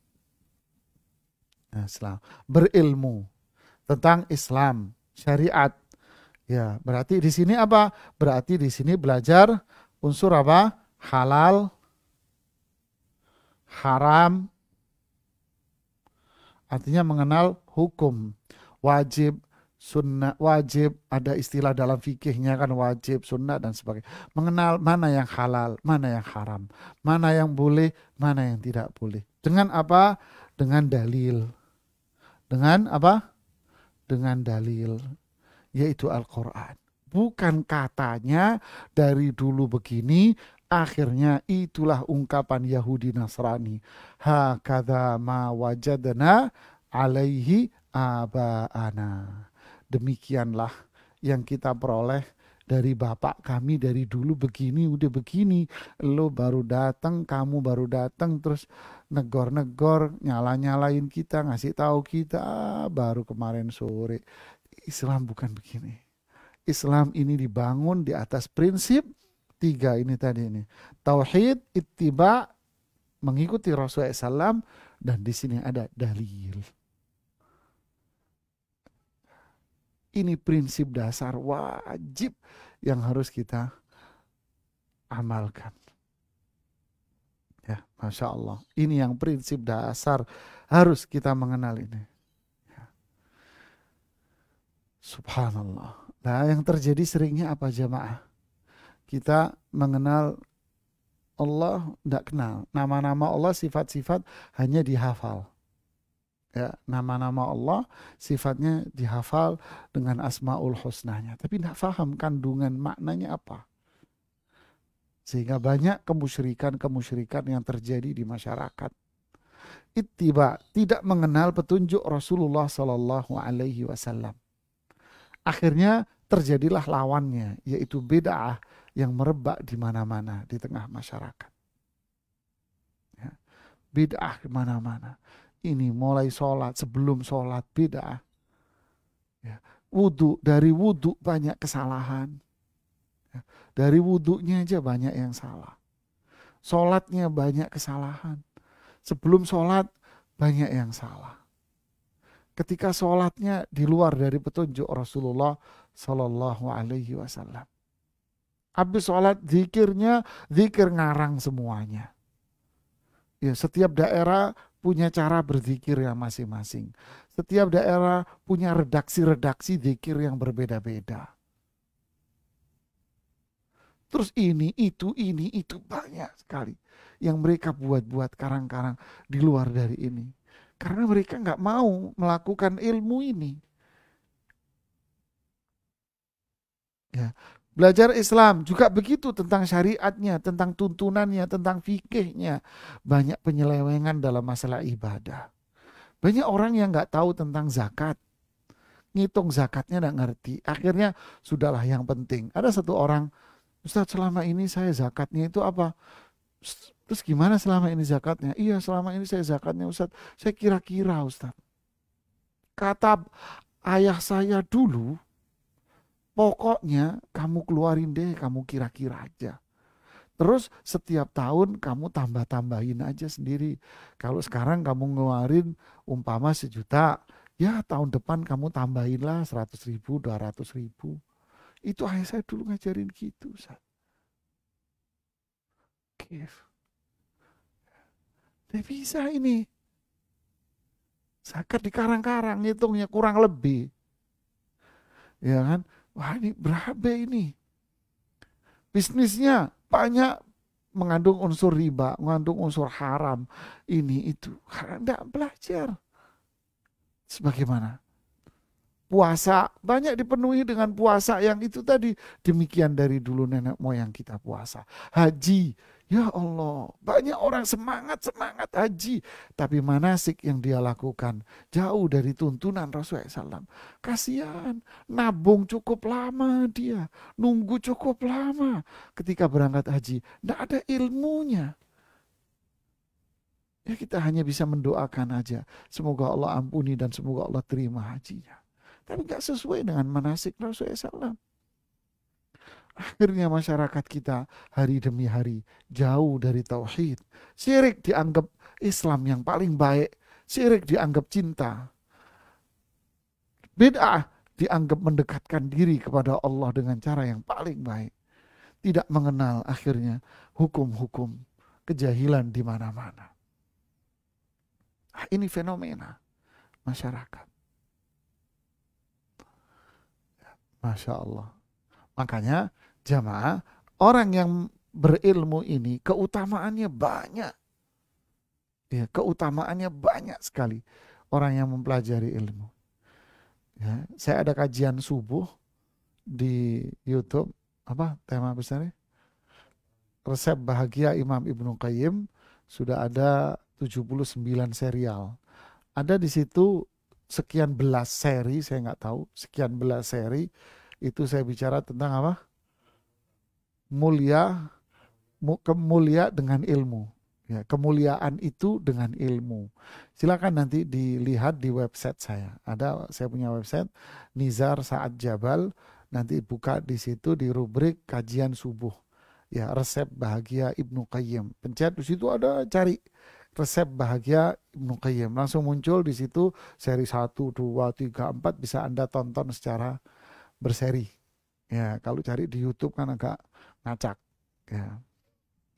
Islam, berilmu tentang Islam, syariat. Ya, berarti di sini apa? Berarti di sini belajar unsur apa? Halal, haram. Artinya mengenal hukum, wajib, sunnah, wajib, ada istilah dalam fikihnya kan, wajib, sunnah dan sebagainya. Mengenal mana yang halal, mana yang haram, mana yang boleh, mana yang tidak boleh. Dengan apa? Dengan dalil. Dengan apa? Dengan dalil, yaitu Al-Quran. Bukan katanya dari dulu begini, akhirnya itulah ungkapan Yahudi Nasrani. Hakadha ma wajadna alaihi aba'ana. Demikianlah yang kita peroleh dari bapak kami dari dulu begini, udah begini. Lo baru datang, kamu baru datang, terus negor-negor, nyala-nyalain kita, ngasih tahu kita, baru kemarin sore. Islam bukan begini. Islam ini dibangun di atas prinsip 3 ini tadi ini. Tauhid, ittiba, mengikuti Rasulullah SAW, dan di sini ada dalil. Ini prinsip dasar wajib yang harus kita amalkan. Ya, Masya Allah. Ini yang prinsip dasar harus kita mengenal ini. Ya. Subhanallah. Nah, yang terjadi seringnya apa jamaah? Kita mengenal Allah, tidak kenal. Nama-nama Allah, sifat-sifat hanya dihafal. Ya, nama-nama Allah sifatnya dihafal dengan asmaul husnanya, tapi tidak paham kandungan maknanya apa. Sehingga banyak kemusyrikan yang terjadi di masyarakat. Ittiba, tidak mengenal petunjuk Rasulullah Sallallahu Alaihi Wasallam. Akhirnya terjadilah lawannya, yaitu bid'ah yang merebak di mana-mana di tengah masyarakat. Ya, bid'ah di mana-mana. Ini mulai sholat, sebelum sholat bid'ah. Ya. Wudhu, dari wudhu banyak kesalahan. Ya. Dari wudhunya aja banyak yang salah. Sholatnya banyak kesalahan. Sebelum sholat banyak yang salah. Ketika sholatnya di luar dari petunjuk Rasulullah Sallallahu Alaihi Wasallam. Habis sholat zikirnya, zikir ngarang semuanya. Ya, setiap daerah punya cara berzikir yang masing-masing. Setiap daerah punya redaksi-redaksi zikir yang berbeda-beda. Terus ini, itu banyak sekali yang mereka buat-buat karang-karang di luar dari ini. Karena mereka nggak mau melakukan ilmu ini. Ya. Belajar Islam juga begitu, tentang syariatnya, tentang tuntunannya, tentang fikihnya. Banyak penyelewengan dalam masalah ibadah. Banyak orang yang nggak tahu tentang zakat. Ngitung zakatnya nggak ngerti. Akhirnya sudahlah yang penting. Ada satu orang, Ustadz selama ini saya zakatnya itu apa? Terus gimana selama ini zakatnya? Iya selama ini saya zakatnya Ustadz. Saya kira-kira Ustadz. Kata ayah saya dulu, pokoknya kamu keluarin deh, kamu kira-kira aja. Terus setiap tahun kamu tambah-tambahin aja sendiri. Kalau sekarang kamu ngeluarin umpama 1 juta, ya tahun depan kamu tambahinlah 100.000, 200.000. Itu ayah saya dulu ngajarin gitu. Tidak bisa ini. Zakat di karang-karang, hitungnya kurang lebih. Ya kan? Wah ini berapa ini? Bisnisnya banyak mengandung unsur riba, mengandung unsur haram. Ini itu. Karena tidak belajar. Sebagaimana? Puasa banyak dipenuhi dengan puasa yang itu tadi. Demikian dari dulu nenek moyang kita puasa. Haji. Ya Allah, banyak orang semangat haji. Tapi manasik yang dia lakukan jauh dari tuntunan Rasulullah SAW. Kasihan, nabung cukup lama dia. Nunggu cukup lama ketika berangkat haji. Tidak ada ilmunya. Ya kita hanya bisa mendoakan aja. Semoga Allah ampuni dan semoga Allah terima hajinya. Tapi gak sesuai dengan manasik Rasulullah SAW. Akhirnya masyarakat kita hari demi hari jauh dari tauhid. Syirik dianggap Islam yang paling baik. Syirik dianggap cinta. Bid'ah dianggap mendekatkan diri kepada Allah dengan cara yang paling baik. Tidak mengenal akhirnya hukum-hukum kejahilan di mana-mana. Ini fenomena masyarakat. Masya Allah. Makanya jamaah, orang yang berilmu ini keutamaannya banyak. Ya, keutamaannya banyak sekali orang yang mempelajari ilmu. Ya, saya ada kajian subuh di YouTube, apa tema besarnya? Resep Bahagia Imam Ibnu Qayyim, sudah ada 79 serial. Ada di situ sekian belas seri, saya nggak tahu, sekian belas seri itu saya bicara tentang apa? mulia, mulia dengan ilmu. Ya, kemuliaan itu dengan ilmu. Silakan nanti dilihat di website saya. Saya punya website Nizar Saad Jabal. Nanti buka di situ di rubrik kajian subuh. Ya, resep bahagia Ibnu Qayyim. Pencet di situ ada cari resep bahagia Ibnu Qayyim. Langsung muncul di situ seri 1, 2, 3, 4 bisa Anda tonton secara berseri. Ya, kalau cari di YouTube kan agak ngacak. Ya.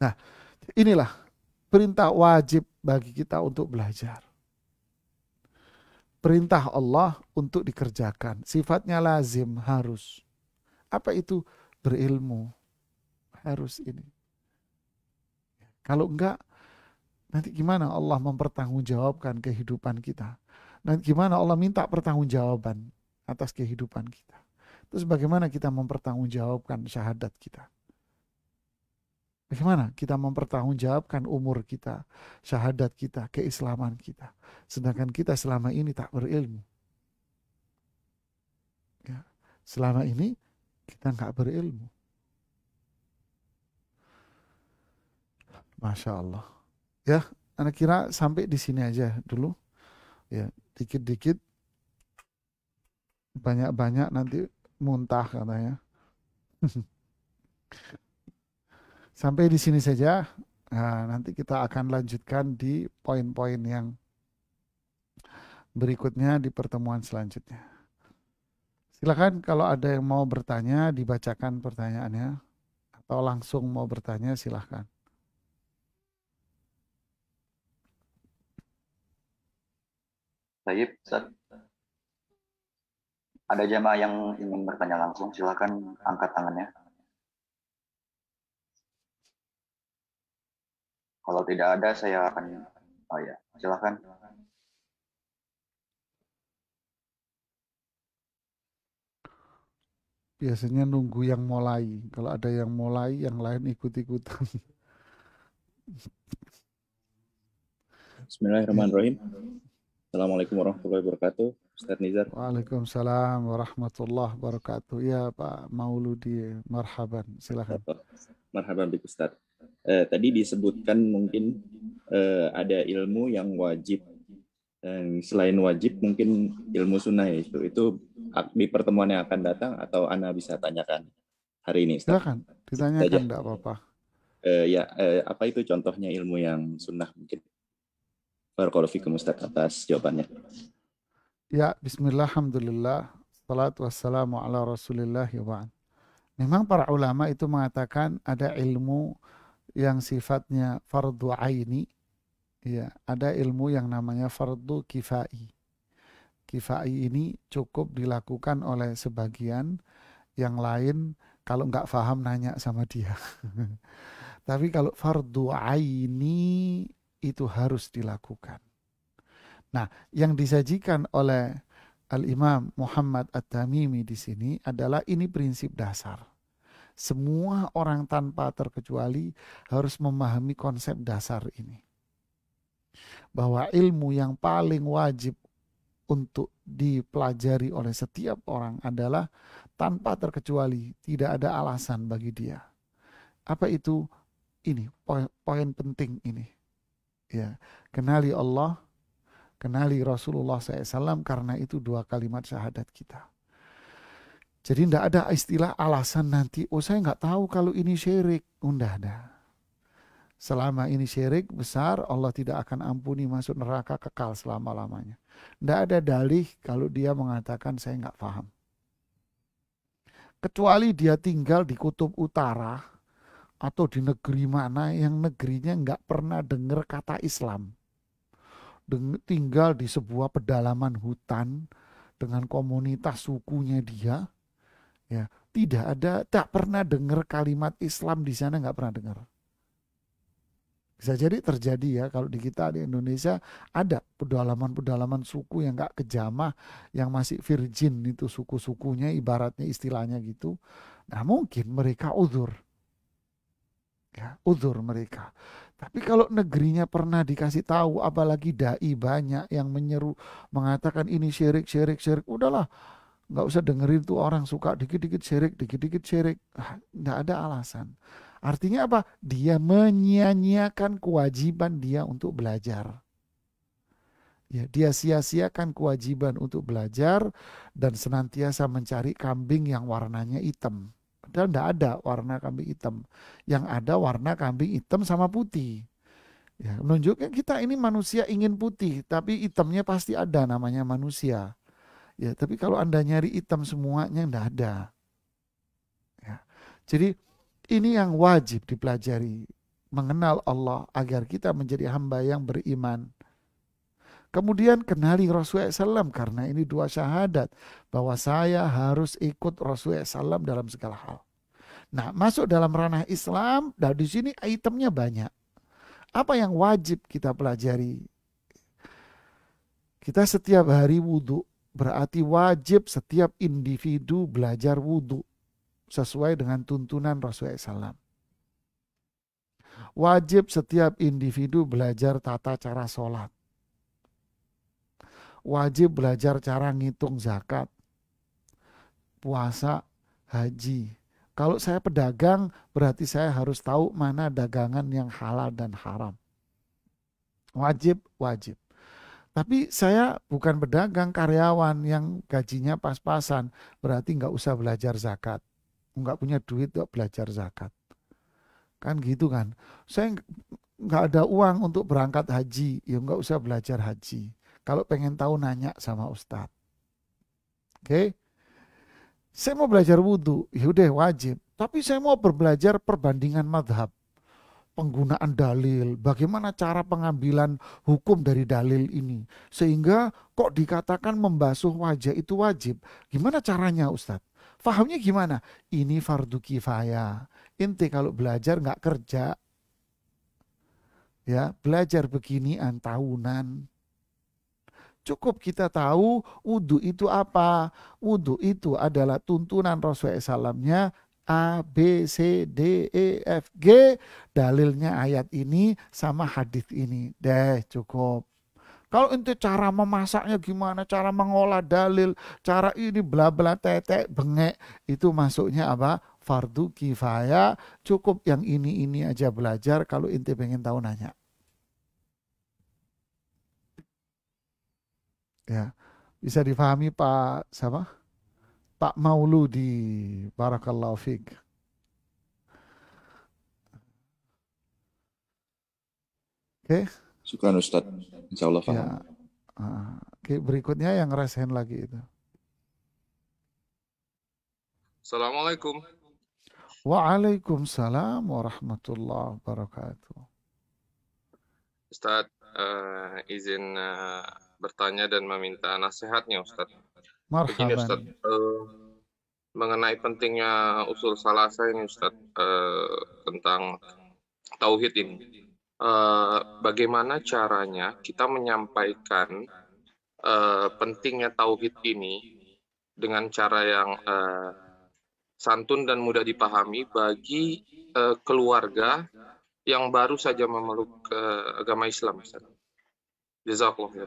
Nah, inilah perintah wajib bagi kita untuk belajar. Perintah Allah untuk dikerjakan. Sifatnya lazim, harus. Apa itu? Berilmu. Harus ini. Kalau enggak, nanti gimana Allah mempertanggungjawabkan kehidupan kita? Nanti gimana Allah minta pertanggungjawaban atas kehidupan kita? Terus bagaimana kita mempertanggungjawabkan syahadat kita? Bagaimana kita mempertanggungjawabkan umur kita, syahadat kita, keislaman kita. Sedangkan kita selama ini tak berilmu. Ya. Selama ini kita nggak berilmu. Masya Allah. Ya, anak kira sampai di sini aja dulu. Ya, dikit-dikit, banyak-banyak nanti muntah katanya. Sampai di sini saja. Nah, nanti kita akan lanjutkan di poin-poin yang berikutnya di pertemuan selanjutnya. Silakan kalau ada yang mau bertanya, dibacakan pertanyaannya. Atau langsung mau bertanya, silakan. Baik, Ustaz. Ada jamaah yang ingin bertanya langsung, silakan angkat tangannya. Kalau tidak ada, saya akan... Oh ya, silakan. Biasanya nunggu yang mulai. Kalau ada yang mulai, yang lain ikut-ikutan. Bismillahirrahmanirrahim. Assalamualaikum warahmatullahi wabarakatuh. Ustaz Nizar. Waalaikumsalam warahmatullahi wabarakatuh. Ya Pak Mauludi, marhaban. Silakan. Marhaban bik Ustaz. Tadi disebutkan mungkin ada ilmu yang wajib. Selain wajib mungkin ilmu sunnah itu di pertemuan yang akan datang atau Anda bisa tanyakan hari ini Ustaz? Silakan, ditanyakan enggak apa-apa. Apa itu contohnya ilmu yang sunnah mungkin? Barakallahu fikum Ustaz atas jawabannya. Ya, bismillah, alhamdulillah, salatu wassalamu ala rasulillah wa Memang para ulama itu mengatakan ada ilmu yang sifatnya fardu aini, ya, ada ilmu yang namanya fardu kifai. Kifai ini cukup dilakukan oleh sebagian, yang lain kalau nggak paham nanya sama dia. Tapi kalau fardu aini itu harus dilakukan. Nah, yang disajikan oleh Al-Imam Muhammad At-Tamimi di sini adalah ini prinsip dasar. Semua orang tanpa terkecuali harus memahami konsep dasar ini. Bahwa ilmu yang paling wajib untuk dipelajari oleh setiap orang adalah tanpa terkecuali, tidak ada alasan bagi dia. Apa itu? Ini poin penting ini. Ya, kenali Allah, kenali Rasulullah SAW, karena itu dua kalimat syahadat kita. Jadi tidak ada istilah alasan nanti, oh saya nggak tahu kalau ini syirik. Tidak ada. Selama ini syirik besar, Allah tidak akan ampuni, masuk neraka kekal selama-lamanya. Tidak ada dalih kalau dia mengatakan saya nggak paham. Kecuali dia tinggal di kutub utara atau di negeri mana yang negerinya nggak pernah dengar kata Islam. Tinggal di sebuah pedalaman hutan dengan komunitas sukunya dia, ya tak pernah dengar kalimat Islam di sana, nggak pernah dengar. Bisa jadi terjadi ya, kalau di kita di Indonesia ada pedalaman-pedalaman suku yang nggak kejamah, yang masih virgin itu suku-sukunya, ibaratnya istilahnya gitu. Nah mungkin mereka uzur. Ya, uzur mereka. Tapi kalau negerinya pernah dikasih tahu, apalagi dai banyak yang menyeru mengatakan ini syirik, udahlah, nggak usah dengerin tuh orang suka dikit-dikit syirik, dikit-dikit syirik. Nggak ada alasan. Artinya apa? Dia menyia-nyiakan kewajiban dia untuk belajar. Ya, dia sia-siakan kewajiban untuk belajar dan senantiasa mencari kambing yang warnanya hitam. Padahal tidak ada warna kambing hitam. Yang ada warna kambing hitam sama putih. Ya, menunjukkan kita ini manusia ingin putih, tapi hitamnya pasti ada, namanya manusia. Ya, tapi kalau Anda nyari hitam semuanya tidak ada. Ya. Jadi ini yang wajib dipelajari, mengenal Allah agar kita menjadi hamba yang beriman. Kemudian kenali Rasulullah SAW, karena ini dua syahadat bahwa saya harus ikut Rasulullah SAW dalam segala hal. Nah, masuk dalam ranah Islam, dan di sini itemnya banyak. Apa yang wajib kita pelajari? Kita setiap hari wudhu, berarti wajib setiap individu belajar wudhu sesuai dengan tuntunan Rasulullah SAW. Wajib setiap individu belajar tata cara sholat. Wajib belajar cara ngitung zakat, puasa, haji. Kalau saya pedagang, berarti saya harus tahu mana dagangan yang halal dan haram. Wajib, wajib. Tapi saya bukan pedagang, karyawan yang gajinya pas-pasan, berarti nggak usah belajar zakat. Nggak punya duit untuk belajar zakat. Kan gitu kan. Saya nggak ada uang untuk berangkat haji, ya nggak usah belajar haji. Kalau pengen tahu nanya sama Ustadz. Oke. Saya mau belajar wudhu, ya udah wajib. Tapi saya mau berbelajar perbandingan madhab. Penggunaan dalil, bagaimana cara pengambilan hukum dari dalil ini. Sehingga kok dikatakan membasuh wajah itu wajib. Gimana caranya Ustadz? Fahamnya gimana? Ini fardu kifayah. Inti kalau belajar nggak kerja, ya belajar beginian tahunan. Cukup kita tahu wudhu itu apa. Wudhu itu adalah tuntunan Rasulullah SAW-nya A, B, C, D, E, F, G. Dalilnya ayat ini sama hadis ini. Deh cukup. Kalau itu cara memasaknya gimana, cara mengolah dalil, cara ini bla bla tetek bengek, itu masuknya apa? Fardu kifayah. Cukup yang ini aja belajar. Kalau inti pengen tahu nanya. Ya, bisa difahami Pak siapa? Pak Mauludi, barakallahu fiik. Oke. Syukran Ustaz. Insya Allah paham. Ya. Oke, berikutnya yang rasain lagi itu. Assalamualaikum. Waalaikumsalam warahmatullahi wabarakatuh. Ustadz, izin bertanya dan meminta nasihatnya Ustadz. Begini Marhaban. Ustadz, mengenai pentingnya usul salasa ini Ustadz, tentang tauhid ini. Bagaimana caranya kita menyampaikan pentingnya tauhid ini dengan cara yang santun dan mudah dipahami bagi keluarga yang baru saja memeluk agama Islam. Jazakallah.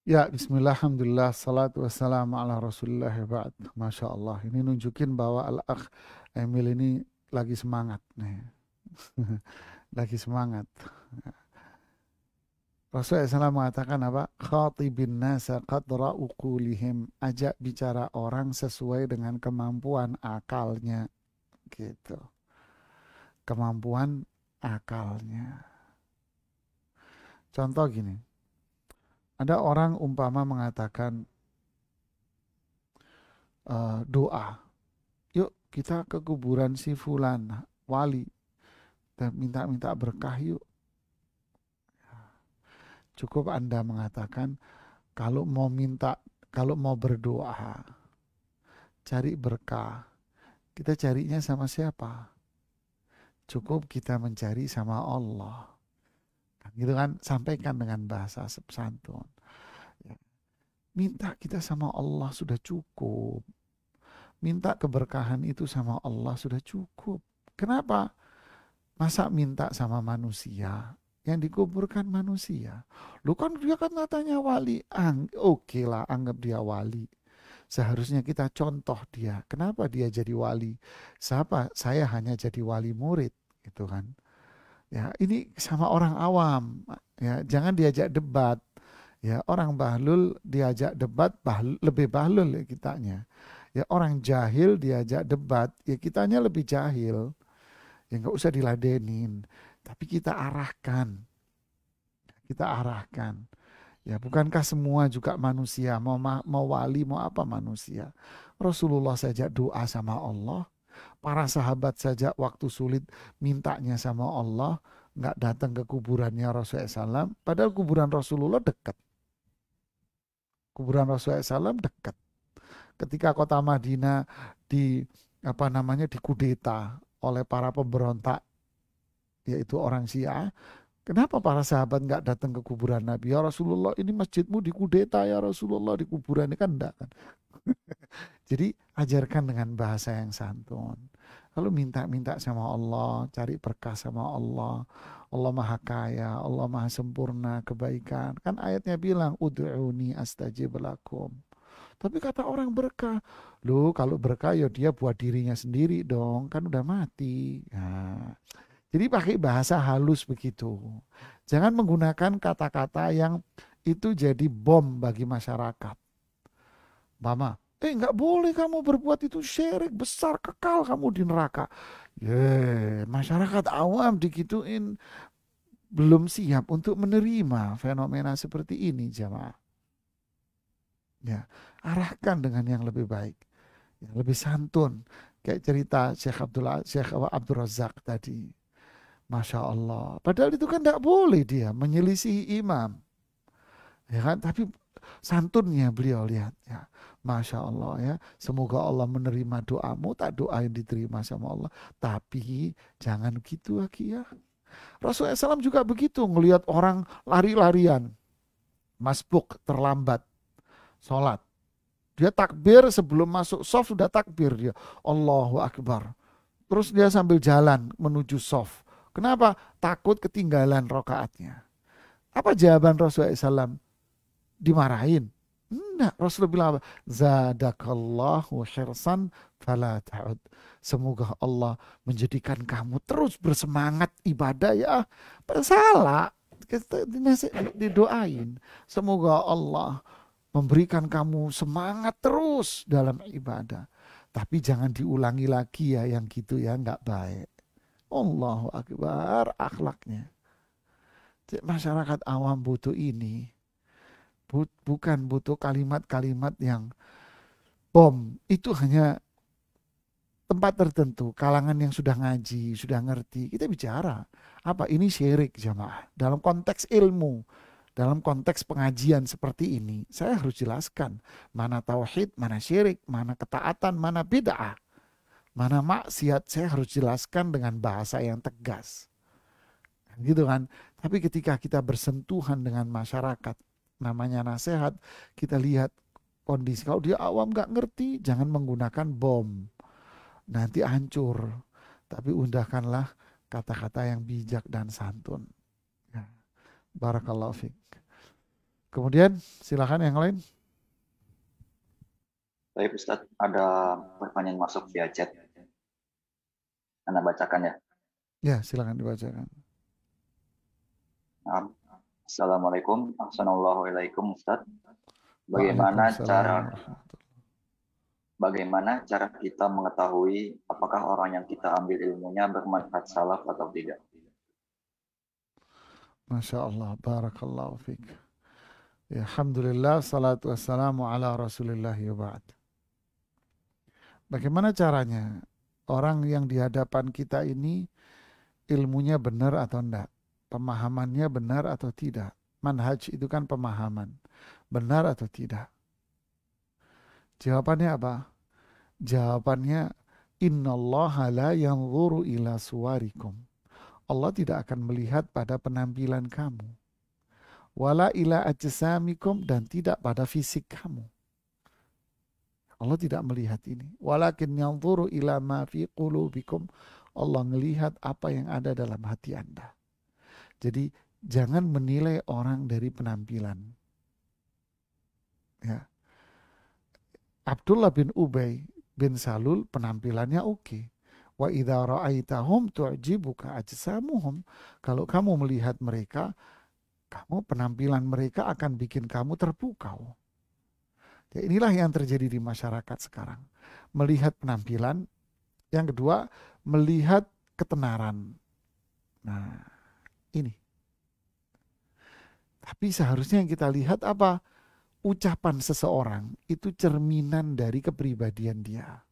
Ya, bismillah, alhamdulillah, salatu wassalamu ala rasulillah ba'd. Masya Allah, ini nunjukin bahwa Al-Akh Emil ini lagi semangat nih. Lagi semangat. Rasulullah SAW mengatakan apa? Khatibin nasa qadra uqulihim. Ajak bicara orang sesuai dengan kemampuan akalnya. Gitu. Kemampuan akalnya. Contoh gini. Ada orang umpama mengatakan doa. Yuk kita ke kuburan si fulan, wali. Dan minta berkah yuk. Cukup Anda mengatakan kalau mau berdoa, cari berkah. Kita carinya sama siapa? Cukup kita mencari sama Allah. Gitu kan, sampaikan dengan bahasa santun. Minta kita sama Allah sudah cukup. Minta keberkahan itu sama Allah sudah cukup. Kenapa? Masa minta sama manusia? Yang dikuburkan manusia. Lu kan dia kan katanya wali. Oke lah, anggap dia wali. Seharusnya kita contoh dia. Kenapa dia jadi wali? Saya hanya jadi wali murid, gitu kan. Ya, ini sama orang awam. Ya, jangan diajak debat. Ya, orang bahlul diajak debat lebih bahlul ya kitanya. Ya, orang jahil diajak debat, ya kitanya lebih jahil. Ya nggak usah diladenin, tapi kita arahkan. Kita arahkan. Ya, bukankah semua juga manusia, mau wali, mau apa manusia. Rasulullah saja doa sama Allah, para sahabat saja waktu sulit mintanya sama Allah, nggak datang ke kuburannya Rasulullah SAW, padahal kuburan Rasulullah dekat. Kuburan Rasulullah SAW dekat. Ketika kota Madinah dikudeta oleh para pemberontak, yaitu orang Syiah, kenapa para sahabat nggak datang ke kuburan Nabi? Ya Rasulullah, ini masjidmu dikudeta ya Rasulullah, di kuburan ini kan enggak kan. Jadi ajarkan dengan bahasa yang santun. Lalu minta sama Allah, cari berkah sama Allah. Allah Maha Kaya, Allah Maha Sempurna kebaikan. Kan ayatnya bilang, ud'uni astajib lakum. Tapi kata orang berkah, loh kalau berkah ya dia buat dirinya sendiri dong, kan udah mati. Nah, jadi pakai bahasa halus begitu. Jangan menggunakan kata-kata yang itu jadi bom bagi masyarakat. Mama, nggak boleh kamu berbuat itu, syirik besar, kekal kamu di neraka. Masyarakat awam digituin belum siap untuk menerima fenomena seperti ini, jamaah. Ya, arahkan dengan yang lebih baik, yang lebih santun. Kayak cerita Syekh Abdul Razak tadi. Masya Allah. Padahal itu kan tidak boleh dia menyelisihi imam. Ya kan? Tapi santunnya beliau lihat. Ya. Masya Allah ya. Semoga Allah menerima doamu. Tak doa yang diterima sama Allah. Tapi jangan gitu lagi ya. Rasulullah SAW juga begitu. Ngelihat orang lari-larian. Masbuk terlambat. Sholat. Dia takbir sebelum masuk shaf sudah takbir dia. Allahu Akbar. Terus dia sambil jalan menuju shaf. Kenapa? Takut ketinggalan rokaatnya. Apa jawaban Rasulullah SAW? Dimarahin? Enggak. Rasulullah bilang apa? Zadakallahu khirsan fala ta'ud. Semoga Allah menjadikan kamu terus bersemangat ibadah ya. Salah. Didoain. Semoga Allah memberikan kamu semangat terus dalam ibadah. Tapi jangan diulangi lagi ya yang gitu ya, enggak baik. Allahu Akbar, akhlaknya. Masyarakat awam butuh ini. Bukan butuh kalimat-kalimat yang bom. Itu hanya tempat tertentu, kalangan yang sudah ngaji, sudah ngerti. Kita bicara, apa ini syirik jamaah. Dalam konteks ilmu, dalam konteks pengajian seperti ini, saya harus jelaskan mana tauhid, mana syirik, mana ketaatan, mana bid'ah. Mana maksiat, saya harus jelaskan dengan bahasa yang tegas. Gitu kan. Tapi ketika kita bersentuhan dengan masyarakat, namanya nasihat, kita lihat kondisi. Kalau dia awam gak ngerti, jangan menggunakan bom. Nanti hancur. Tapi undahkanlah kata-kata yang bijak dan santun. Ya. Barakallahu fiik. Kemudian silakan yang lain. Baik Ustaz, ada pertanyaan masuk via chat. Anda bacakan ya. Ya, silakan dibacakan. Assalamualaikum. Assalamualaikum Ustaz. Bagaimana cara kita mengetahui apakah orang yang kita ambil ilmunya bermanfaat salaf atau tidak? Masya Allah, barakallahu fiik. Ya, alhamdulillah, salatu wassalamu ala rasulillah wa ba'd. Bagaimana caranya orang yang di hadapan kita ini ilmunya benar atau enggak? Pemahamannya benar atau tidak? Manhaj itu kan pemahaman. Benar atau tidak? Jawabannya apa? Jawabannya, innallaha la yanzuru ila suwarikum. Allah tidak akan melihat pada penampilan kamu. Wala ila ajsamikum, dan tidak pada fisik kamu. Allah tidak melihat ini. Walakin yanzuru ila ma fi qulubikum. Allah melihat apa yang ada dalam hati Anda. Jadi jangan menilai orang dari penampilan. Ya. Abdullah bin Ubay bin Salul penampilannya oke. Wa idza ra'aitahum tu'jibuka ajsamuhum. Kalau kamu melihat mereka, penampilan mereka akan bikin kamu terpukau. Ya, inilah yang terjadi di masyarakat sekarang. Melihat penampilan, yang kedua melihat ketenaran. Nah, ini. Tapi seharusnya yang kita lihat apa? Ucapan seseorang itu cerminan dari kepribadian dia.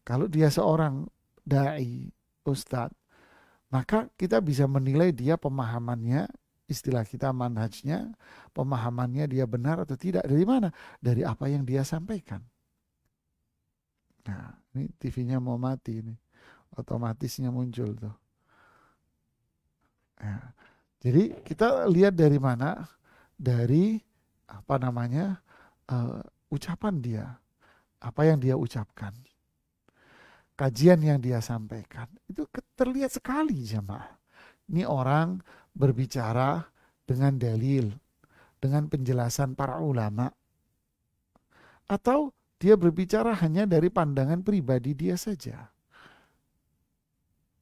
Kalau dia seorang dai, ustadz, maka kita bisa menilai dia pemahamannya, istilah kita manhajnya, pemahamannya dia benar atau tidak. Dari mana? Dari apa yang dia sampaikan. Nah, ini TV-nya mau mati ini. Otomatisnya muncul tuh. Ya. Jadi kita lihat dari mana? Dari ucapan dia. Apa yang dia ucapkan. Kajian yang dia sampaikan. Itu terlihat sekali jemaah. Ini orang berbicara dengan dalil, dengan penjelasan para ulama. Atau dia berbicara hanya dari pandangan pribadi dia saja.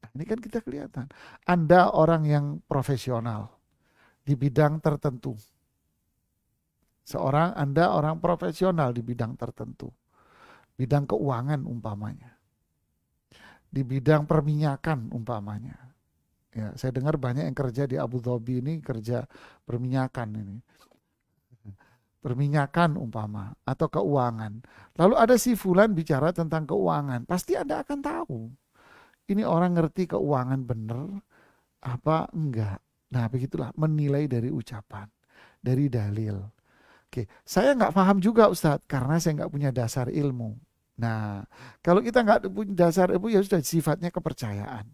Nah, ini kan kita kelihatan. Anda orang yang profesional di bidang tertentu. Anda orang profesional di bidang tertentu. Bidang keuangan umpamanya. Di bidang perminyakan umpamanya. Ya, saya dengar banyak yang kerja di Abu Dhabi ini kerja perminyakan ini. Perminyakan umpama atau keuangan. Lalu ada si fulan bicara tentang keuangan. Pasti Anda akan tahu. Ini orang ngerti keuangan benar apa enggak. Nah, begitulah menilai dari ucapan, dari dalil. Oke, saya nggak paham juga Ustadz karena saya nggak punya dasar ilmu. Nah, kalau kita nggak punya dasar ilmu ya sudah sifatnya kepercayaan.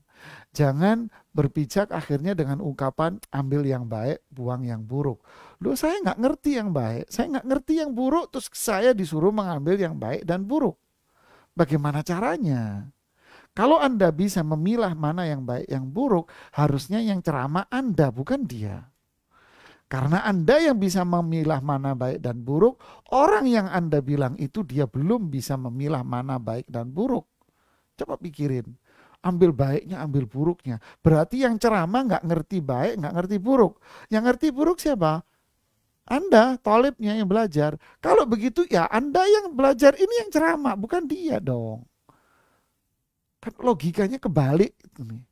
Jangan berpijak akhirnya dengan ungkapan ambil yang baik, buang yang buruk. Loh, saya nggak ngerti yang baik, saya nggak ngerti yang buruk, terus saya disuruh mengambil yang baik dan buruk. Bagaimana caranya? Kalau Anda bisa memilah mana yang baik, yang buruk, harusnya yang ceramah Anda, bukan dia. Karena Anda yang bisa memilah mana baik dan buruk, orang yang Anda bilang itu dia belum bisa memilah mana baik dan buruk. Coba pikirin, ambil baiknya, ambil buruknya. Berarti yang ceramah nggak ngerti baik, nggak ngerti buruk. Yang ngerti buruk siapa? Anda, thalibnya yang belajar. Kalau begitu ya Anda yang belajar ini yang ceramah, bukan dia dong. Kan logikanya kebalik gitu nih.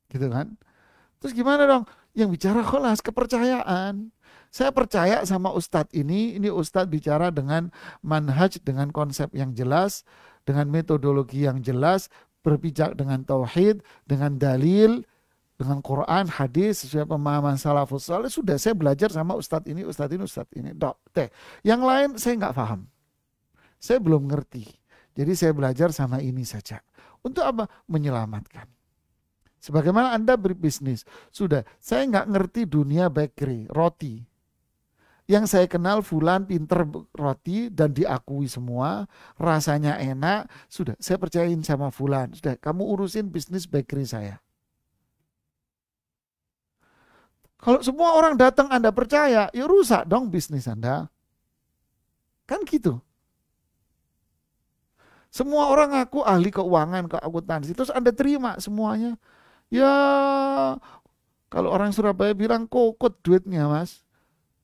Gitu kan? Terus gimana dong? Yang bicara kelas kepercayaan. Saya percaya sama ustadz ini ustadz bicara dengan manhaj, dengan konsep yang jelas, dengan metodologi yang jelas, berpijak dengan tauhid, dengan dalil, dengan Quran, hadis, sesuai pemahaman salafus saleh. Sudah saya belajar sama ustadz ini. Yang lain saya nggak paham. Saya belum ngerti. Jadi saya belajar sama ini saja. Untuk apa? Menyelamatkan. Sebagaimana Anda berbisnis, sudah, saya nggak ngerti dunia bakery, roti. Yang saya kenal fulan pinter roti dan diakui semua, rasanya enak, sudah, saya percayain sama fulan. Sudah, kamu urusin bisnis bakery saya. Kalau semua orang datang Anda percaya, ya rusak dong bisnis Anda. Kan gitu. Semua orang ngaku ahli keuangan, keakuntansi, terus Anda terima semuanya. Ya, kalau orang Surabaya bilang kokot duitnya mas,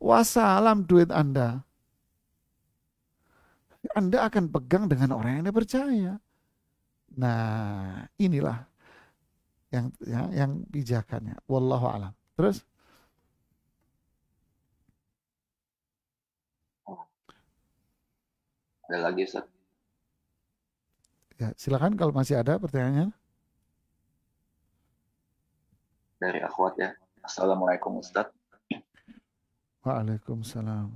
wassalam duit Anda. Anda akan pegang dengan orang yang Anda percaya. Nah, inilah yang bijakannya. Wallahu a'lam. Terus? Ada lagi Ustaz? Ya, silakan kalau masih ada pertanyaannya. Dari akhwat ya. Assalamualaikum Ustaz. Waalaikumsalam.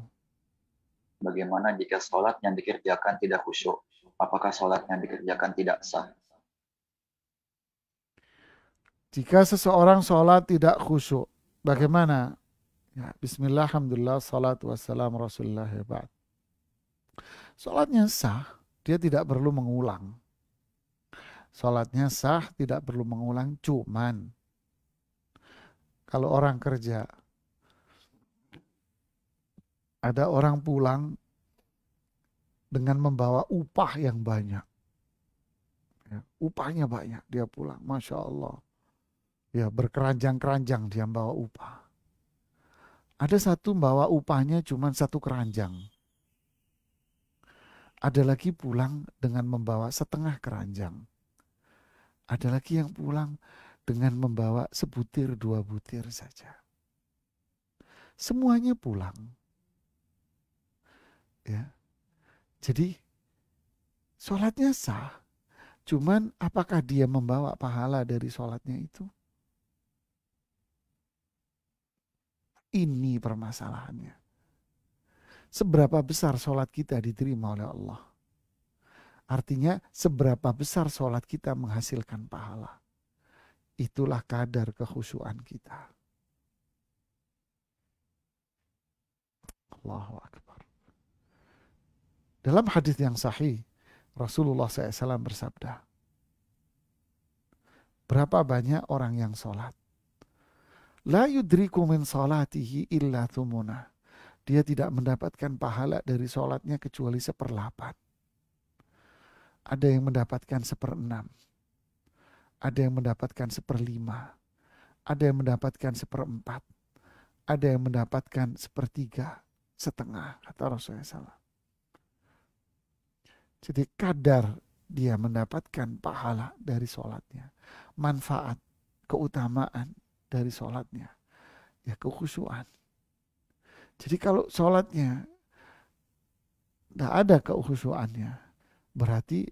Bagaimana jika sholat yang dikerjakan tidak khusyuk? Apakah sholat yang dikerjakan tidak sah? Jika seseorang sholat tidak khusyuk, bagaimana? Ya, bismillah, alhamdulillah, salatu wassalamu rasulullah ya ba'd. Sholatnya sah, dia tidak perlu mengulang. Sholatnya sah, tidak perlu mengulang, cuman kalau orang kerja, ada orang pulang dengan membawa upah yang banyak. Ya, upahnya banyak, dia pulang, Masya Allah. Ya, berkeranjang-keranjang dia bawa upah. Ada satu bawa upahnya cuma 1 keranjang. Ada lagi pulang dengan membawa 1/2 keranjang. Ada lagi yang pulang dengan membawa sebutir 2 butir saja. Semuanya pulang. Ya. Jadi sholatnya sah. Cuman apakah dia membawa pahala dari sholatnya itu? Ini permasalahannya. Seberapa besar sholat kita diterima oleh Allah? Artinya seberapa besar sholat kita menghasilkan pahala. Itulah kadar kekhusyuan kita. Allahu Akbar. Dalam hadis yang sahih, Rasulullah SAW bersabda, berapa banyak orang yang sholat? La yudriku min sholatihi illa thumunah. Dia tidak mendapatkan pahala dari sholatnya kecuali 1/8. Ada yang mendapatkan 1/6. Ada yang mendapatkan 1/5. Ada yang mendapatkan 1/4. Ada yang mendapatkan 1/3, 1/2, kata Rasulullah SAW. Jadi kadar dia mendapatkan pahala dari sholatnya, manfaat, keutamaan dari sholatnya, ya kekhusyuan. Jadi kalau sholatnya tidak ada kekhusyuannya, berarti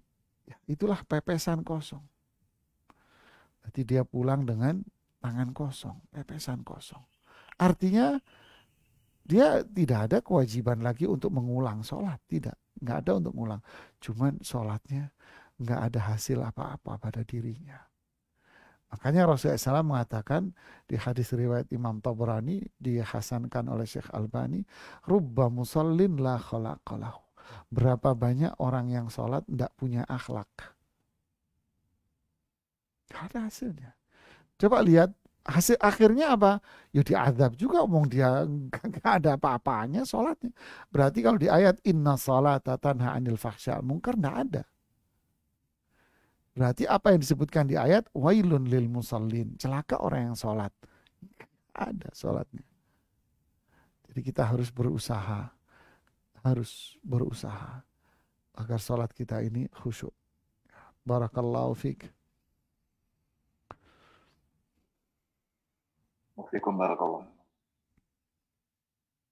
ya, itulah pepesan kosong. Berarti dia pulang dengan tangan kosong, pepesan kosong. Artinya dia tidak ada kewajiban lagi untuk mengulang sholat, tidak. Nggak ada untuk mengulang. Cuman sholatnya nggak ada hasil apa-apa pada dirinya. Makanya Rasulullah SAW mengatakan di hadis riwayat Imam Tabrani, dihasankan oleh Syekh Albani, rubba musallin la khalaqalahu. Berapa banyak orang yang sholat tidak punya akhlak. Gak ada hasilnya. Coba lihat hasil akhirnya apa? Ya diazab juga, omong dia gak ada apa-apanya sholatnya. Berarti kalau di ayat inna sholata tanha anil fahsya munkar tidak ada. Berarti apa yang disebutkan di ayat wailun lil musallin, celaka orang yang sholat. Ada sholatnya. Jadi kita harus berusaha agar sholat kita ini khusyuk. Barakallahu fiik. Wafikum barakallah.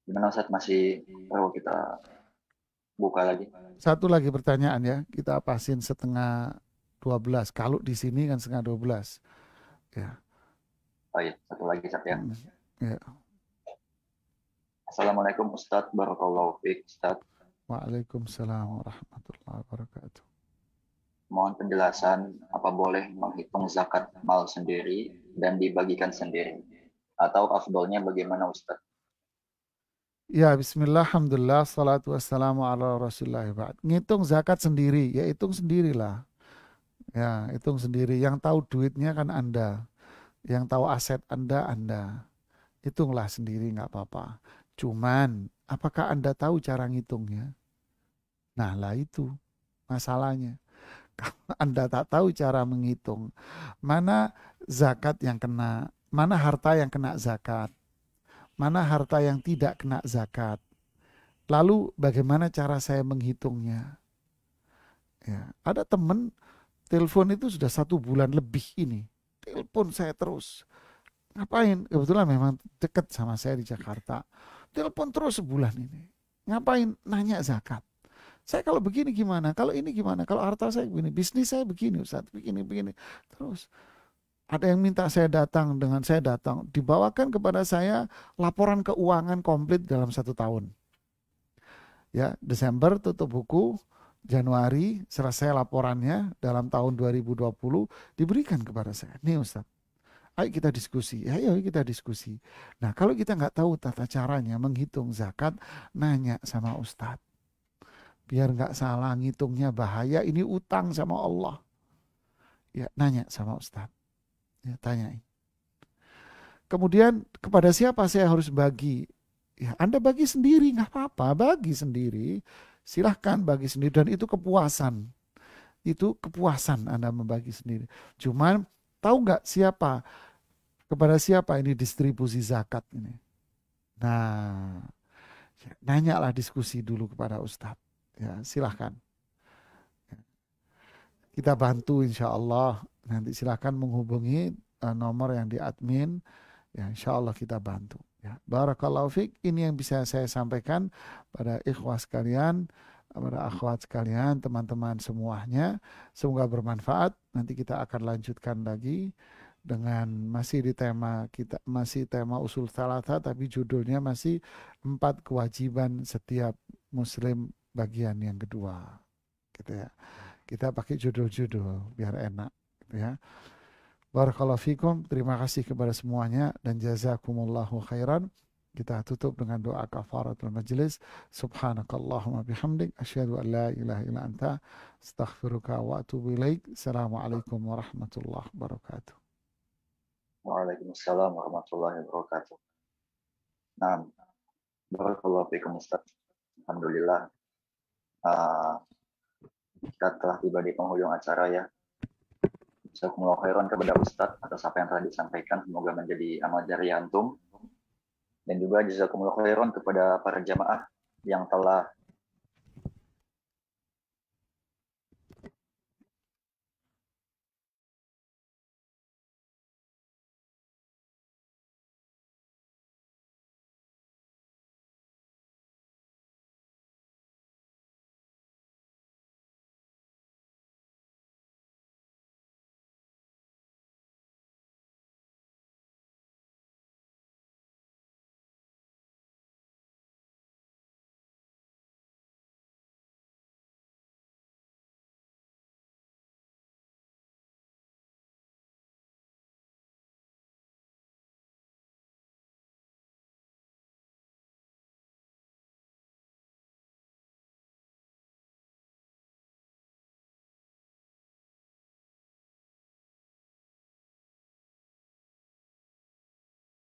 Gimana Ustaz, masih perlu kita buka lagi? Satu lagi pertanyaan ya, kita pasin 11:30. Kalau di sini kan 11:30. Ya. Oh iya, satu lagi Ustaz ya. Ya. Assalamualaikum Ustaz, barakallahu fiik Ustaz. Waalaikumsalam warahmatullahi wabarakatuh. Mohon penjelasan, apa boleh menghitung zakat mal sendiri dan dibagikan sendiri? Atau afdolnya bagaimana Ustaz? Ya, bismillah, alhamdulillah, salatu wassalamu ala rasulullah. Ngitung zakat sendiri, ya hitung sendirilah. Ya, hitung sendiri. Yang tahu duitnya kan Anda. Yang tahu aset Anda. Hitunglah sendiri, nggak apa-apa. Cuman, apakah Anda tahu cara ngitungnya? Nah, lah itu masalahnya. Kalau Anda tak tahu cara menghitung, mana zakat yang kena, mana harta yang kena zakat, mana harta yang tidak kena zakat. Lalu bagaimana cara saya menghitungnya? Ya, ada teman telepon itu sudah 1 bulan lebih ini. Telepon saya terus. Ngapain? Kebetulan memang dekat sama saya di Jakarta. Telepon terus sebulan ini. Ngapain? Nanya zakat. Saya kalau begini gimana? Kalau ini gimana? Kalau harta saya begini, bisnis saya begini, Ustaz, begini. Terus ada yang minta saya datang, dibawakan kepada saya laporan keuangan komplit dalam 1 tahun. Ya, Desember tutup buku, Januari selesai laporannya dalam tahun 2020 diberikan kepada saya. Nih Ustaz, ayo kita diskusi. Ayo kita diskusi. Nah, kalau kita nggak tahu tata caranya menghitung zakat, nanya sama Ustaz. Biar nggak salah ngitungnya, bahaya, ini utang sama Allah. Ya, nanya sama Ustaz. Ya, tanyain. Kemudian kepada siapa saya harus bagi? Ya, Anda bagi sendiri, nggak apa-apa, bagi sendiri. silahkan bagi sendiri, dan itu kepuasan. Itu kepuasan Anda membagi sendiri. Cuman tahu nggak siapa, kepada siapa ini distribusi zakat ini? Nah, nanyalah, diskusi dulu kepada Ustadz. Ya, silahkan. Kita bantu insya Allah. Nanti silahkan menghubungi nomor yang di admin. Ya, insya Allah kita bantu. Ya, barakallahu fiik. Ini yang bisa saya sampaikan pada ikhwah sekalian, pada akhwat sekalian, teman-teman semuanya. Semoga bermanfaat. Nanti kita akan lanjutkan lagi dengan masih di tema kita, masih tema usul thalatha, tapi judulnya masih 4 kewajiban setiap muslim bagian yang kedua. Gitu ya. Kita pakai judul-judul biar enak, gitu ya. Barakallahu fikum, terima kasih kepada semuanya dan jazakumullahu khairan. Kita tutup dengan doa kafaratul majlis. Subhanakallahumma bihamdik, asyhadu an la ilaha illa anta, astaghfiruka wa atubu ilaik. Assalamualaikum warahmatullahi wabarakatuh. Waalaikumsalam warahmatullahi wabarakatuh. Nah, barakallahu fikum Ustaz. Alhamdulillah. Kita telah tiba di penghujung acara ya. Jazakumullah khairan kepada Ustadz atas apa yang telah disampaikan, semoga menjadi amal jariah antum. Dan juga jazakumullah khairan kepada para jamaah yang telah